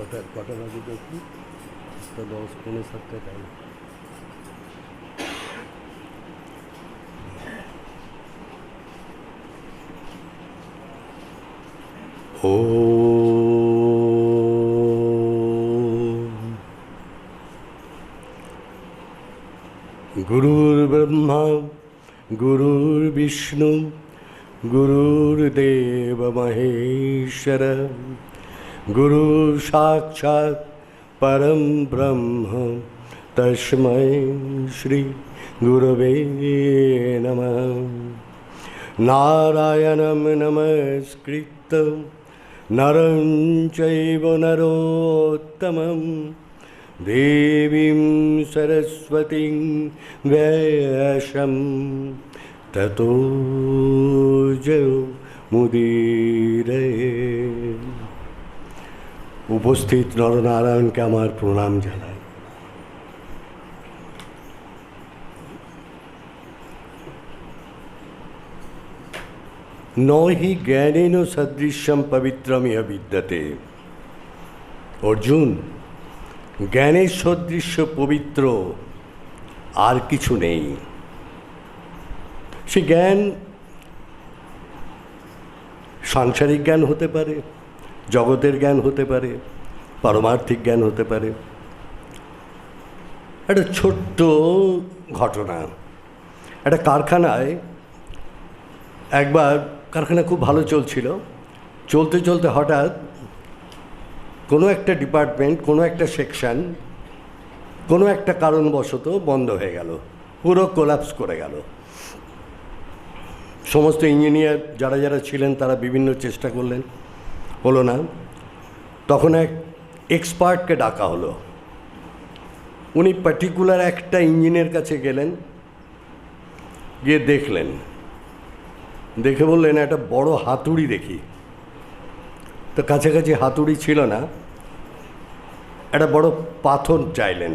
কটা বাজে দেখি, 10:15 টাইম। ও গুরুর ব্রহ্মা গুরুর্বিষ্ণু গুরুর্দেব মহেশ্বর গুরু সাক্ষাৎ পরম ব্রহ্ম তস্मै শ্রী গুরবে নমঃ। নারায়ণং নমস্কৃত্য নরং চৈব নরোত্তমং দেবীং সরস্বতীং ব্যাসং ততো জয়মুদীরয়ে। উপস্থিত নরনারায়ণকে আমার প্রণাম জানাই। নহি জ্ঞানেন সদৃশ্যম পবিত্রমিহ বিদ্যতে। অর্জুন, জ্ঞানের সদৃশ্য পবিত্র আর কিছু নেই। সে জ্ঞান সাংসারিক জ্ঞান হতে পারে, জগতের জ্ঞান হতে পারে, পারমার্থিক জ্ঞান হতে পারে। একটা ছোট্ট ঘটনা, একটা কারখানায় একবার কারখানা খুব ভালো চলছিল, চলতে চলতে হঠাৎ কোনো একটা ডিপার্টমেন্ট, কোনো একটা সেকশন কোনো একটা কারণবশত বন্ধ হয়ে গেল, পুরো কোলাপস করে গেল। সমস্ত ইঞ্জিনিয়ার যারা যারা ছিলেন তারা বিভিন্ন চেষ্টা করলেন, হলো না। তখন এক এক্সপার্টকে ডাকা হলো। উনি পার্টিকুলার একটা ইঞ্জিনের কাছে গেলেন, গিয়ে দেখলেন, দেখে বললেন একটা বড় হাতুড়ি দেখি। তো কাছাকাছি হাতুড়ি ছিল না, একটা বড় পাথর চাইলেন।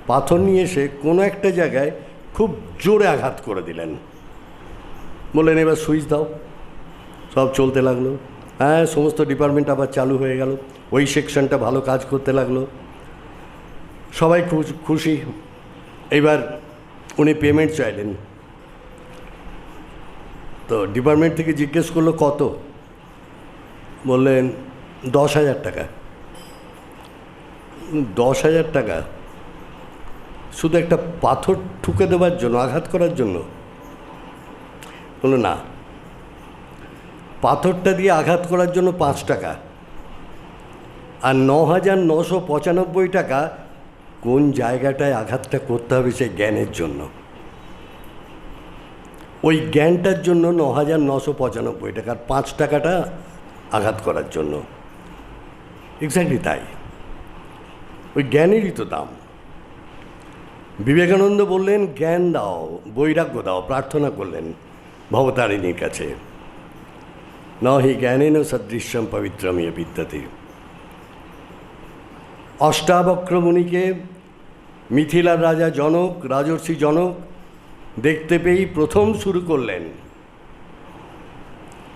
পাথর নিয়ে এসে কোনো একটা জায়গায় খুব জোরে আঘাত করে দিলেন। বললেন এবার সুইচ দাও। সব চলতে লাগলো। হ্যাঁ, সমস্ত ডিপার্টমেন্ট আবার চালু হয়ে গেল, ওই সেকশনটা ভালো কাজ করতে লাগলো, সবাই খুশি। এবার উনি পেমেন্ট চাইলেন। তো ডিপার্টমেন্ট থেকে জিজ্ঞেস করলো কত। বললেন 10,000 টাকা। 10,000 টাকা শুধু একটা পাথর ঠুকে দেওয়ার জন্য, আঘাত করার জন্য? বললো না, পাথরটা দিয়ে আঘাত করার জন্য 5 টাকা, আর 9,995 টাকা কোন জায়গাটায় আঘাতটা করতে হবে সেই জ্ঞানের জন্য। ওই জ্ঞানটার জন্য 9,995 টাকা, আর 5 টাকাটা আঘাত করার জন্য। এক্স্যাক্টলি তাই, ওই জ্ঞানেরই তো দাম। বিবেকানন্দ বললেন জ্ঞান দাও, বৈরাগ্য দাও, প্রার্থনা করলেন ভবতারিণীর কাছে। নহি জ্ঞানেন সদৃশ্যম পবিত্রমিহ বিদ্যতে। অষ্টাবক্র মুনিকে মিথিলার রাজা জনক, রাজর্ষি জনক দেখতে পেয়েই প্রথম শুরু করলেন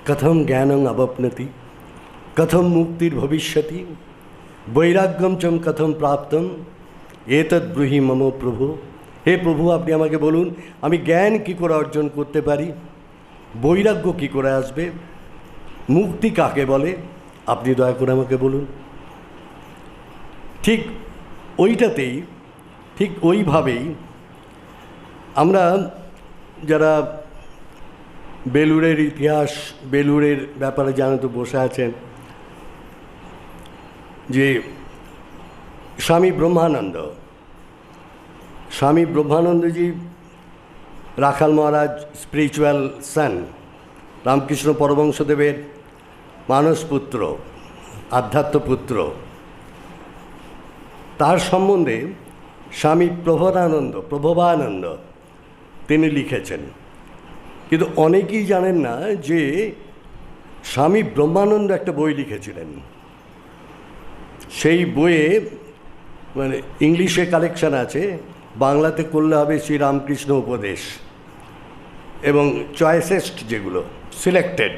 কথম জ্ঞানং অবপ্নতি, কথম মুক্তির ভবিষ্যতি, বৈরাগ্যম চম কথম প্রাপ্তম, এতৎ ব্রূহি মম প্রভু। হে প্রভু, আপনি আমাকে বলুন আমি জ্ঞান কী করে অর্জন করতে পারি, বৈরাগ্য কী করে আসবে, মুক্তি কাকে বলে, আপনি দয়া করে আমাকে বলুন। ঠিক ওইটাতেই, ঠিক ওইভাবেই আমরা যারা বেলুড়ের ইতিহাস, বেলুড়ের ব্যাপারে জানা তো বসে আছেন, যে স্বামী ব্রহ্মানন্দজি রাখাল মহারাজ স্পিরিচুয়াল সান, রামকৃষ্ণ পরমহংসদেবের মানসপুত্র, আধ্যাত্মপুত্র, তার সম্বন্ধে স্বামী প্রভবানন্দ তিনি লিখেছেন। কিন্তু অনেকেই জানেন না যে স্বামী ব্রহ্মানন্দ একটা বই লিখেছিলেন। সেই বইয়ে মানে ইংলিশে কালেকশন আছে, বাংলাতে করলে হবে শ্রীরামকৃষ্ণ উপদেশ, এবং চয়েসেস্ট যেগুলো সিলেক্টেড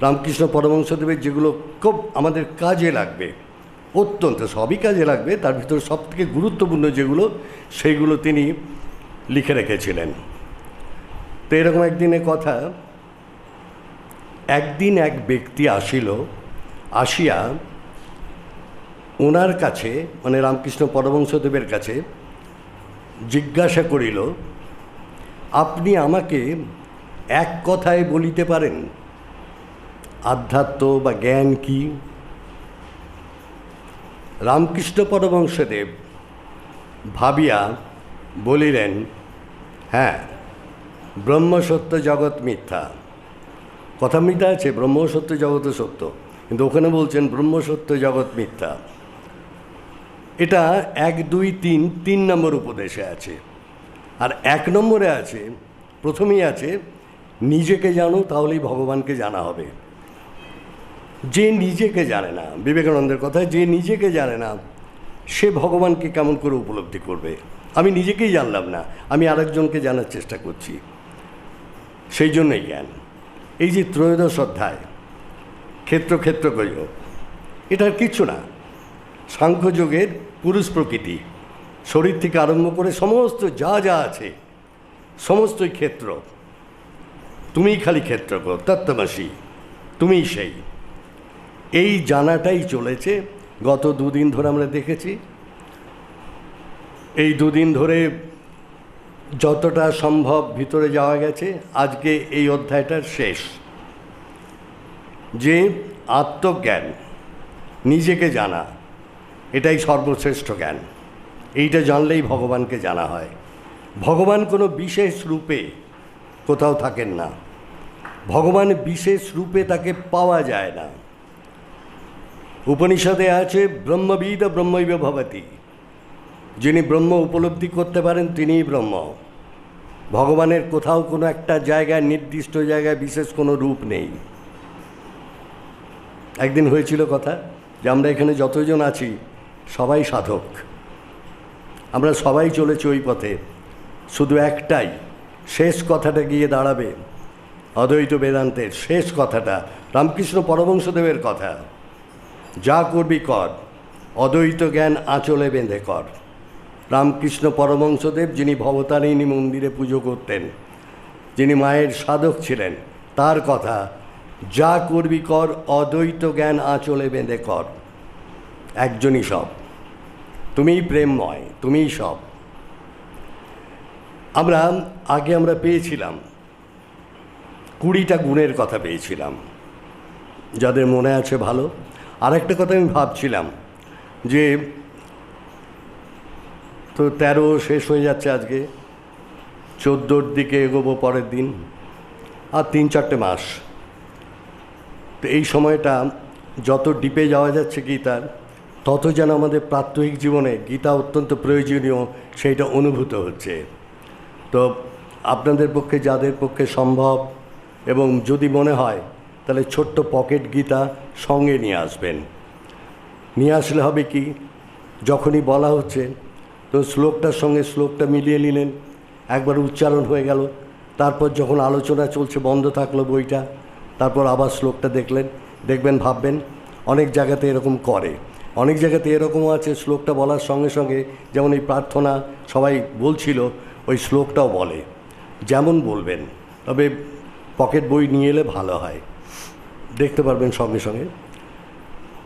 রামকৃষ্ণ পরমহংসদেবের যেগুলো খুব আমাদের কাজে লাগবে অত্যন্ত সবই কাজে লাগবে, তার ভিতরে সবথেকে গুরুত্বপূর্ণ যেগুলো সেইগুলো তিনি লিখে রেখেছিলেন। তো এরকম একদিনের কথা, একদিন এক ব্যক্তি আসিয়া ওনার কাছে, মানে রামকৃষ্ণ পরমহংসদেবের কাছে জিজ্ঞাসা করিল, আপনি আমাকে এক কথায় বলিতে পারেন আধ্যাত্ম বা জ্ঞান কি? রামকৃষ্ণ পরমহংসদেব ভাবিয়া বলিলেন, হ্যাঁ, ব্রহ্মসত্য জগৎ মিথ্যা। কথা মিথ্যা আছে, ব্রহ্মসত্য জগৎ সত্য, কিন্তু ওখানে বলছেন ব্রহ্মসত্য জগৎ মিথ্যা। এটা 1, 2, 3 নম্বর উপদেশে আছে। আর 1 নম্বরে আছে, প্রথমেই আছে, নিজেকে জানো তাহলেই ভগবানকে জানা হবে। যে নিজেকে জানে না, বিবেকানন্দের কথা, যে নিজেকে জানে না সে ভগবানকে কেমন করে উপলব্ধি করবে? আমি নিজেকেই জানলাম না, আমি আরেকজনকে জানার চেষ্টা করছি, সেই জন্যই জ্ঞান। এই যে ত্রয়োদশ অধ্যায় ক্ষেত্র এটার কিচ্ছু না। সাংখ্যযোগের পুরুষ প্রকৃতি, শরীর থেকে আরম্ভ করে সমস্ত যা আছে সমস্তই ক্ষেত্র। তুমিই খালি ক্ষেত্র গো তত্ত্বমসি, তুমিই সেই। এই জানাটাই চলেছে গত 2 দিন ধরে আমরা দেখেছি। এই 2 দিন ধরে যতটা সম্ভব ভিতরে যাওয়া গেছে। আজকে এই অধ্যায়টার শেষ, যে আত্মজ্ঞান, নিজেকে জানা, এটাই সর্বশ্রেষ্ঠ জ্ঞান। এইটা জানলেই ভগবানকে জানা হয়। ভগবান কোনো বিশেষ রূপে কোথাও থাকেন না, ভগবান বিশেষ রূপে তাকে পাওয়া যায় না। উপনিষদে আছে ব্রহ্মবিদ ব্রহ্মৈব ভবতি, যিনি ব্রহ্ম উপলব্ধি করতে পারেন তিনিই ব্রহ্ম। ভগবানের কোথাও কোনো একটা জায়গায়, নির্দিষ্ট জায়গায় বিশেষ কোনো রূপ নেই। একদিন হয়েছিল কথা যে আমরা এখানে যতজন আছি সবাই সাধক, আমরা সবাই চলেছি ওই পথে, শুধু একটাই শেষ কথাটা গিয়ে দাঁড়াবে অদ্বৈত বেদান্তের শেষ কথাটা, রামকৃষ্ণ পরমহংসদেবের কথা, যা করবি কর, অদ্বৈত জ্ঞান আঁচলে বেঁধে কর। রামকৃষ্ণ পরমহংসদেব, যিনি ভবতারিণী মন্দিরে পুজো করতেন, যিনি মায়ের সাধক ছিলেন, তার কথা, যা করবি কর, অদ্বৈত জ্ঞান আঁচলে বেঁধে কর। একজনই সব, তুমিই প্রেমময়, তুমিই সব। আমরা পেয়েছিলাম 20টা গুণের কথা পেয়েছিলাম, যাদের মনে আছে ভালো। আরেকটা কথা আমি ভাবছিলাম যে তো 13 শেষ হয়ে যাচ্ছে, আজকে 14র দিকে এগোবো পরের দিন, আর 3-4টে মাস। তো এই সময়টা যত ডিপে যাওয়া যাচ্ছে গীতার, তত যেন আমাদের প্রাত্যহিক জীবনে গীতা অত্যন্ত প্রয়োজনীয় সেইটা অনুভূত হচ্ছে। তো আপনাদের পক্ষে, যাদের পক্ষে সম্ভব এবং যদি মনে হয়, তাহলে ছোট্ট পকেট গীতা সঙ্গে নিয়ে আসবেন। নিয়ে আসলে হবে কি, যখনই বলা হচ্ছে তো শ্লোকটার সঙ্গে শ্লোকটা মিলিয়ে নিলেন, একবার উচ্চারণ হয়ে গেল, তারপর যখন আলোচনা চলছে বন্ধ থাকলো বইটা, তারপর আবার শ্লোকটা দেখবেন, ভাববেন। অনেক জায়গাতে এরকম করে, অনেক জায়গাতে এরকমও আছে শ্লোকটা বলার সঙ্গে সঙ্গে, যেমন এই প্রার্থনা সবাই বলছিল, ওই শ্লোকটাও বলে। যেমন বলবেন, তবে পকেট বই নিয়ে এলে ভালো হয়, দেখতে পারবেন সঙ্গে সঙ্গে।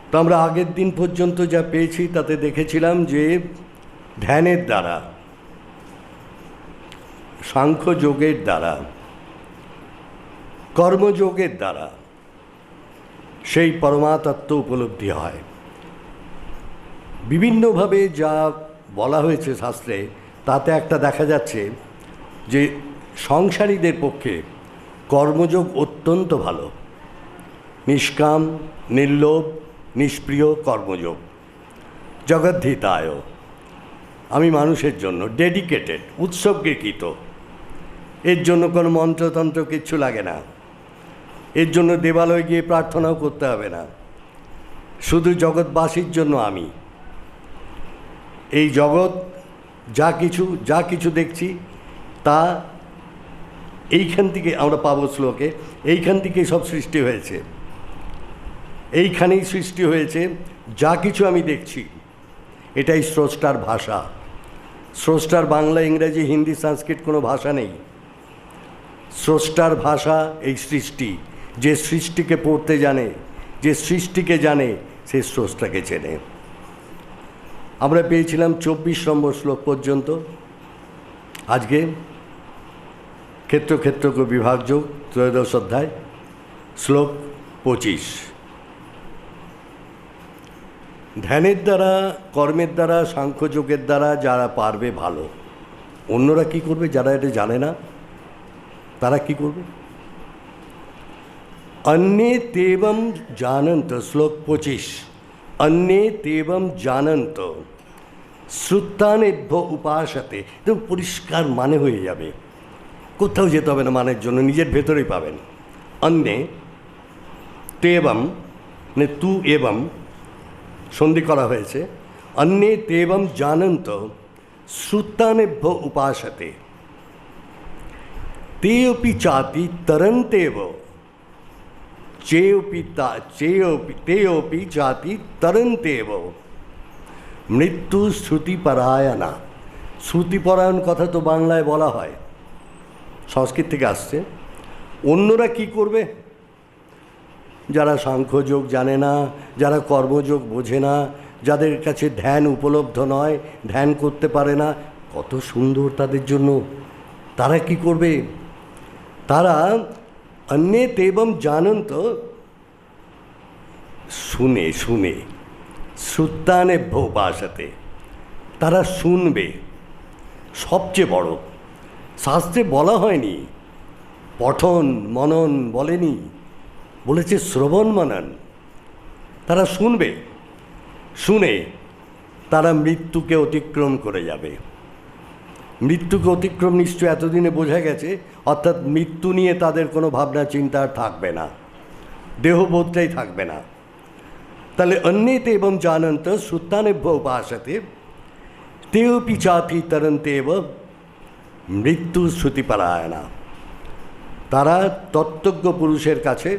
তো আমরা আগের দিন পর্যন্ত যা পেয়েছি তাতে দেখেছিলাম যে ধ্যানের দ্বারা, সাংখ্যযোগের দ্বারা, কর্মযোগের দ্বারা সেই পরমাতত্ত্ব উপলব্ধি হয়। বিভিন্নভাবে যা বলা হয়েছে শাস্ত্রে, তাতে একটা দেখা যাচ্ছে যে সংসারীদের পক্ষে কর্মযোগ অত্যন্ত ভালো। নিষ্কাম, নির্লোভ, নিষ্প্রিয় কর্মযোগ। জগদ্ধিতায়, আমি মানুষের জন্য ডেডিকেটেড, উৎসর্গীকৃত। এর জন্য কোনো মন্ত্রতন্ত্র কিচ্ছু লাগে না, এর জন্য দেবালয়ে গিয়ে প্রার্থনাও করতে হবে না। শুধু জগৎবাসীর জন্য আমি, এই জগৎ যা কিছু দেখছি তা এইখান থেকে আমরা পাবো শ্লোকে, এইখান থেকেই সব সৃষ্টি হয়েছে। এইখানেই সৃষ্টি হয়েছে যা কিছু আমি দেখছি এটাই স্রষ্টার ভাষা। স্রষ্টার বাংলা, ইংরেজি, হিন্দি, সংস্কৃত কোনো ভাষা নেই। স্রষ্টার ভাষা এই সৃষ্টি। যে সৃষ্টিকে পড়তে জানে, যে সৃষ্টিকে জানে, সে স্রষ্টাকে চেনে। আমরা পেয়েছিলাম 24 নম্বর শ্লোক পর্যন্ত। আজকে ক্ষেত্র ক্ষেত্রজ্ঞ বিভাগযোগ ত্রয়োদশ অধ্যায় শ্লোক 25। ধ্যানের দ্বারা, কর্মের দ্বারা, সাংখ্যযোগের দ্বারা যারা পারবে ভালো। অন্যরা কি করবে? যারা এটা জানে না তারা কি করবে? अन्ये तेवं जानन्त, শ্লোক 25। अन्ये तेवं जानन्त শ্রুতানেভ্য উপাসতে। একদম পরিষ্কার মানে হয়ে যাবে, কোথাও যেতে হবে না মানের জন্য, নিজের ভেতরেই পাবেন। अन्ये तेवं মানে তু এবং সন্ধি করা হয়েছে। अन्ये तेवं जानन्त শ্রুতানেভ্য উপাসতে तेऽपि चापि तरन्तेव तेऽपि चापि तरन्तेव মৃত্যু শ্রুতিপরায়ণা। শ্রুতিপরায়ণ কথা তো বাংলায় বলা হয়, সংস্কৃত থেকে আসছে। অন্যরা কি করবে? যারা সাংখ্যযোগ জানে না, যারা কর্মযোগ বোঝে না, যাদের কাছে ধ্যান উপলব্ধ নয়, ধ্যান করতে পারে না, কত সুন্দর তাদের জন্য। তারা কি করবে? তারা अन्ये तेवं जानन्त শুনে শুনে শ্রুতানেভ্য উপাসতে, তারা শুনবে। সবচেয়ে বড়, শাস্ত্রে বলা হয়নি পঠন মনন, বলেনি, বলেছে শ্রবণ মনন। তারা শুনবে, শুনে তারা মৃত্যুকে অতিক্রম করে যাবে। মৃত্যুকে অতিক্রম নিশ্চয় এতদিনে বোঝা গেছে, অর্থাৎ মৃত্যু নিয়ে তাদের কোনো ভাবনা চিন্তা আর থাকবে না, দেহবোধটাই থাকবে না। তাহলে अन्ये तेवं जानन्त श्रुतानेभ्य उपासते तेऽपि चापि तरन्तेव মৃত্যু শ্রুতিপরায়ণা। তারা তত্ত্বজ্ঞ পুরুষের কাছে,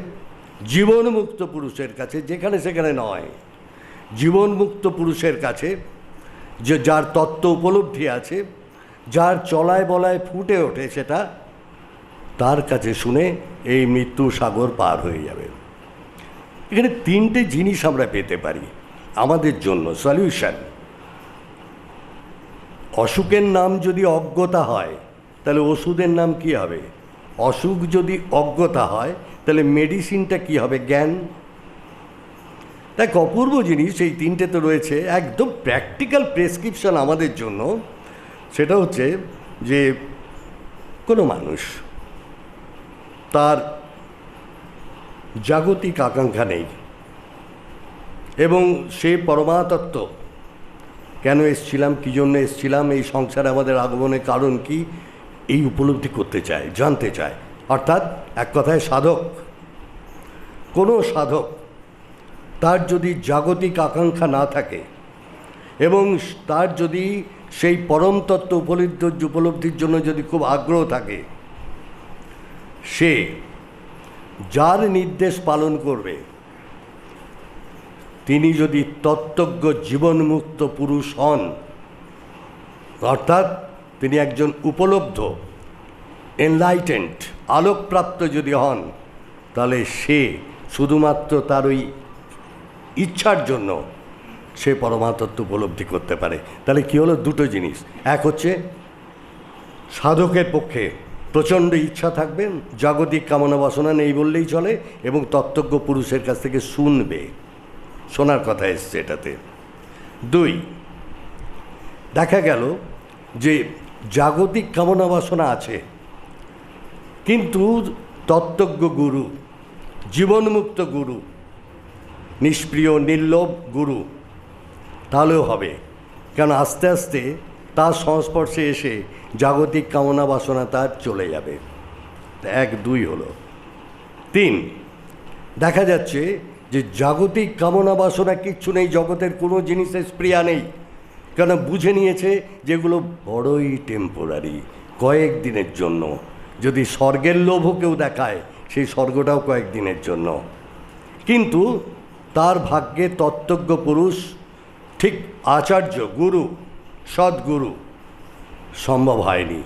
জীবনমুক্ত পুরুষের কাছে, যেখানে সেখানে নয়, জীবনমুক্ত পুরুষের কাছে, যে যার তত্ত্ব উপলব্ধি আছে, যার চলায় বলায় ফুটে ওঠে সেটা, তার কাছে শুনে এই মৃত্যু সাগর পার হয়ে যাবে। এখানে তিনটে জিনিস আমরা পেতে পারি আমাদের জন্য সলিউশন। অসুখের নাম যদি অজ্ঞতা হয়, তাহলে ওষুধের নাম কি হবে? অসুখ যদি অজ্ঞতা হয়, তাহলে মেডিসিনটা কি হবে? জ্ঞান। তাই অপূর্ব জিনিস এই তিনটে তো রয়েছে, একদম প্র্যাকটিক্যাল প্রেসক্রিপশন আমাদের জন্য। সেটা হচ্ছে যে কোনো মানুষ, তার জাগতিক আকাঙ্ক্ষা নেই এবং সে পরমাতত্ত্ব, কেন এসছিলাম, কী জন্য এসছিলাম, এই সংসারে আমাদের আগমনের কারণ কি, এই উপলব্ধি করতে চায়, জানতে চায়। অর্থাৎ এক কথায় সাধক, কোনো সাধক, তার যদি জাগতিক আকাঙ্ক্ষা না থাকে এবং তার যদি সেই পরম তত্ত্ব উপলব্ধির জন্য যদি খুব আগ্রহ থাকে, সে যার নির্দেশ পালন করবে, তিনি যদি তত্ত্বজ্ঞ জীবনমুক্ত পুরুষ হন, অর্থাৎ তিনি একজন উপলব্ধ এনলাইটেন্ড আলোকপ্রাপ্ত যদি হন, তাহলে সে শুধুমাত্র তার ওই ইচ্ছার জন্য সে পরমাতত্ত্ব উপলব্ধি করতে পারে। তাহলে কী হলো? দুটো জিনিস। এক হচ্ছে সাধকের পক্ষে প্রচণ্ড ইচ্ছা থাকবে, জাগতিক কামনা বাসনা নেই বললেই চলে, এবং তত্ত্বজ্ঞ পুরুষের কাছ থেকে শুনবে, শোনার কথা এসছে এটাতে। দুই, দেখা গেল যে জাগতিক কামনা বাসনা আছে, কিন্তু তত্ত্বজ্ঞ গুরু, জীবনমুক্ত গুরু, নিষ্প্রিয় নির্লোভ গুরু, তাহলেও হবে। কেন? আস্তে আস্তে তার সংস্পর্শে এসে জাগতিক কামনা বাসনা তার চলে যাবে। এক, দুই হলো। তিন, দেখা যাচ্ছে যে জাগতিক কামনা বাসনা কিচ্ছু নেই, জগতের কোনো জিনিসের স্প্রিয়া নেই, কেন? বুঝে নিয়েছে যেগুলো বড়ই টেম্পোরারি, কয়েকদিনের জন্য। যদি স্বর্গের লোভও কেউ দেখায়, সেই স্বর্গটাও কয়েকদিনের জন্য। কিন্তু তার ভাগ্যে তত্ত্বজ্ঞ পুরুষ, ঠিক আচার্য, গুরু, সদ্গুরু সম্ভব হয়নি,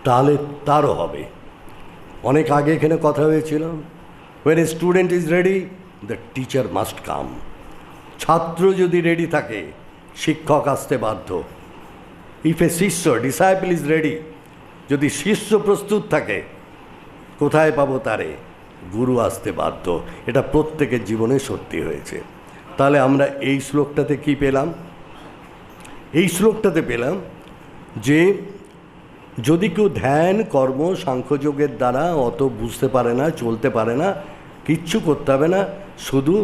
তাহলে তারও হবে। অনেক আগে এখানে কথা হয়েছিল, when a student is ready the teacher must come। ছাত্র যদি রেডি থাকে শিক্ষক আসতে বাধ্য। ইফ এ শিষ্য, ডিসাইপল ইজ রেডি, যদি শিষ্য প্রস্তুত থাকে কোথায় পাবো তারে? গুরু আসতে বাধ্য। এটা প্রত্যেকের জীবনে সত্যি হয়েছে। তাহলে আমরা এই শ্লোকটাতে কি পেলাম? এই শ্লোকটাতে পেলাম যে যদি কেউ ধ্যান, কর্ম, সাংখ্যযোগের দ্বারা অত বুঝতে পারে না, চলতে পারে না, কিচ্ছু করতে হবে না, শুধু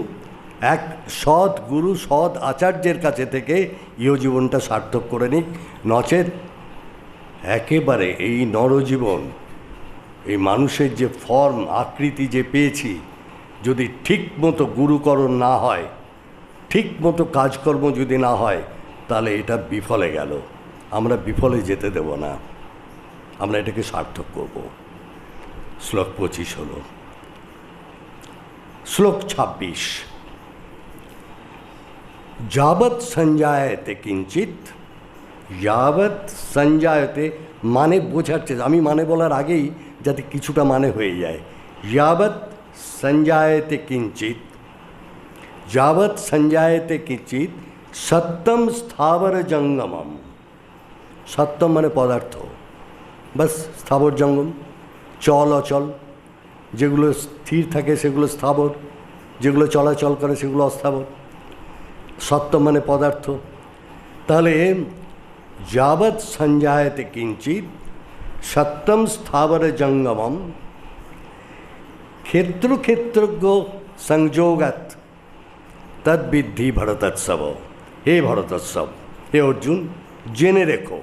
এক সৎ গুরু, সৎ আচার্যের কাছে থেকে ইহজীবনটা সার্থক করে নিক। নচেত একেবারে এই নরজীবন, এই মানুষের যে ফর্ম, আকৃতি যে পেয়েছি, যদি ঠিক মতো গুরুকরণ না হয়, ঠিক মতো কাজকর্ম যদি না হয়, তাহলে এটা বিফলে গেল। আমরা বিফলে যেতে দেব না, আমরা এটাকে সার্থক করব। শ্লোক 25 হলো। শ্লোক 26, যাবৎ সঞ্জায়তে কিঞ্চিত, যাবৎ সঞ্জায়তে মানে বোঝাচ্ছে, আমি মানে বলার আগেই যাতে কিছুটা মানে হয়ে যায়। যাবৎ সঞ্জায়তে কিঞ্চিত, যাবৎ সঞ্জায়তে কিঞ্চিত সত্যম স্থাবর জঙ্গমম। সত্যম মানে পদার্থ, বাস, স্থাবর জঙ্গম, চল অচল, যেগুলো স্থির থাকে সেগুলো স্থাবর, যেগুলো চলাচল করে সেগুলো অস্থাবর। সত্যম মানে পদার্থ। তাহলে যাবৎ সঞ্জায়তে কিঞ্চিত সত্যম স্থাবর জঙ্গমম ক্ষেত্রক্ষেত্রজ্ঞ সংযোগাত তদ্বিদ্ধি ভরতোৎসব। হে ভরতোৎসব, হে অর্জুন, জেনে রেখো,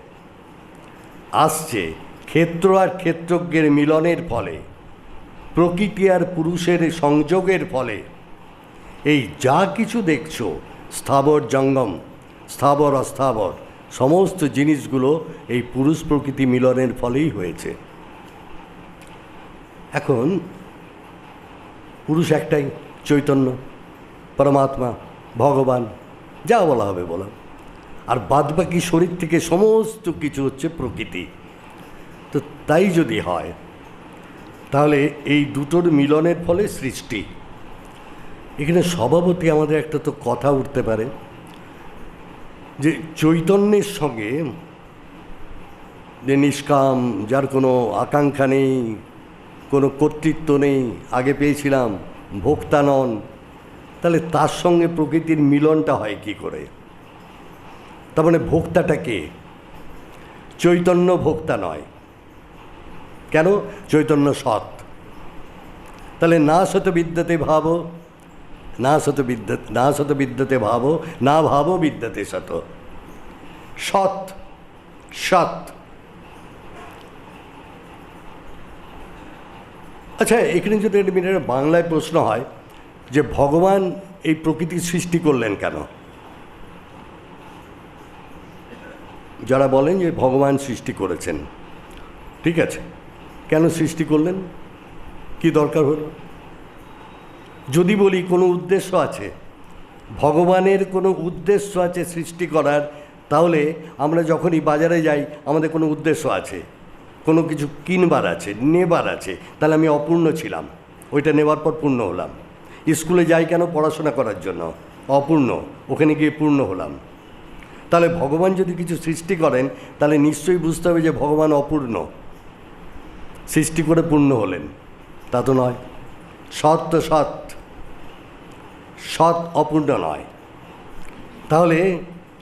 আসছে ক্ষেত্র আর ক্ষেত্রজ্ঞের মিলনের ফলে, প্রকৃতি আর পুরুষের সংযোগের ফলে এই যা কিছু দেখছো, স্থাবর জঙ্গম, স্থাবর অস্থাবর, সমস্ত জিনিসগুলো এই পুরুষ প্রকৃতি মিলনের ফলেই হয়েছে। এখন পুরুষ একটাই, চৈতন্য, পরমাত্মা, ভগবান, যা বলা হবে বলা, আর বাদবাকি শরীর থেকে সমস্ত কিছু হচ্ছে প্রকৃতি। তো তাই যদি হয়, তাহলে এই দুটোর মিলনের ফলে সৃষ্টি। এখানে স্বভাবতই আমাদের একটা তো কথা উঠতে পারে যে চৈতন্যের সঙ্গে যে নিষ্কাম, যার কোনো আকাঙ্ক্ষা নেই, কোনো কর্তৃত্ব নেই, আগে পেয়েছিলাম, ভোক্তা নন, তাহলে তার সঙ্গে প্রকৃতির মিলনটা হয় কি করে? তার মানে ভোক্তাটা কে? চৈতন্য ভোক্তা নয়। কেন? চৈতন্য সৎ। তাহলে না সত বিদ্যতে ভাব, না শত বিদ্যতে ভাব, না ভাব বিদ্যতে শত। সৎ, সৎ। আচ্ছা, এখানে যদি একটা মিনিটের বাংলায় প্রশ্ন হয় যে ভগবান এই প্রকৃতির সৃষ্টি করলেন কেন? যারা বলেন যে ভগবান সৃষ্টি করেছেন, ঠিক আছে, কেন সৃষ্টি করলেন? কি দরকার হলো? যদি বলি কোনো উদ্দেশ্য আছে, ভগবানের কোনো উদ্দেশ্য আছে সৃষ্টি করার, তাহলে আমরা যখনই বাজারে যাই আমাদের কোনো উদ্দেশ্য আছে, কোনো কিছু কিনবার আছে, নেবার আছে, তাহলে আমি অপূর্ণ ছিলাম, ওইটা নেবার পর পূর্ণ হলাম। স্কুলে যাই কেন? পড়াশোনা করার জন্য, অপূর্ণ, ওখানে গিয়ে পূর্ণ হলাম। তাহলে ভগবান যদি কিছু সৃষ্টি করেন, তাহলে নিশ্চয়ই বুঝতে হবে যে ভগবান অপূর্ণ, সৃষ্টি করে পূর্ণ হলেন, তা তো নয়। সৎ তো সৎ, সৎ অপূর্ণ নয়। তাহলে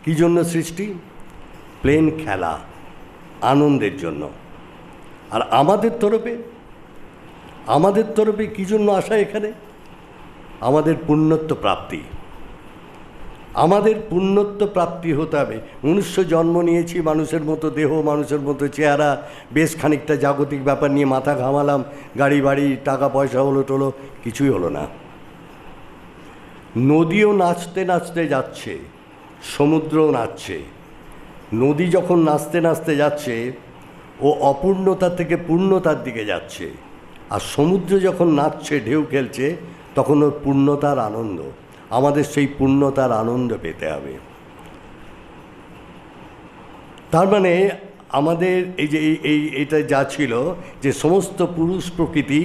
কী জন্য সৃষ্টি? প্লেন খেলা, আনন্দের জন্য। আর আমাদের তরফে কী জন্য আসা এখানে? আমাদের পুণ্যত্ব প্রাপ্তি। আমাদের পুণ্যত্ব প্রাপ্তি হতে হবে। মনুষ্য জন্ম নিয়েছি, মানুষের মতো দেহ, মানুষের মতো চেহারা, বেশ খানিকটা জাগতিক ব্যাপার নিয়ে মাথা ঘামালাম, গাড়ি বাড়ি, টাকা পয়সা হলো টলো, কিছুই হলো না। নদীও নাচতে নাচতে যাচ্ছে, সমুদ্রও নাচছে। নদী যখন নাচতে নাচতে যাচ্ছে, ও অপূর্ণতা থেকে পূর্ণতার দিকে যাচ্ছে। আর সমুদ্র যখন নাচছে, ঢেউ খেলছে, তখন ওর পূর্ণতার আনন্দ। আমাদের সেই পূর্ণতার আনন্দ পেতে হবে। তার মানে আমাদের এই যে এইটা যা ছিল যে সমস্ত পুরুষ প্রকৃতি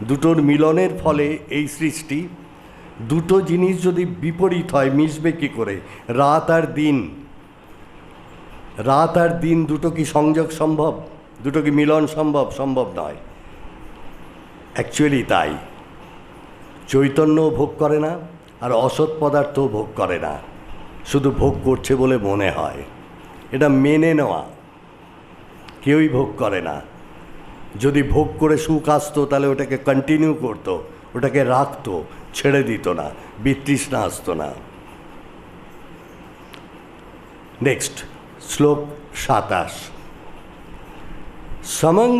দুটোর মিলনের ফলে এই সৃষ্টি, দুটো জিনিস যদি বিপরীত হয় মিশবে কী করে? রাত আর দিন দুটো কি সংযোগ সম্ভব? দুটো কি মিলন সম্ভব? সম্ভব নয়। অ্যাকচুয়ালি তাই চৈতন্যও ভোগ করে না, আর অসৎ পদার্থও ভোগ করে না, শুধু ভোগ করছে বলে মনে হয়। এটা মেনে নেওয়া। কেউই ভোগ করে না। যদি ভোগ করে সুখ আসতো তাহলে ওটাকে কন্টিনিউ করতো, ওটাকে রাখতো, ছেড়ে দিত না, বিতৃষ্ণা আসতো না। নেক্সট শ্লোক 27। সমং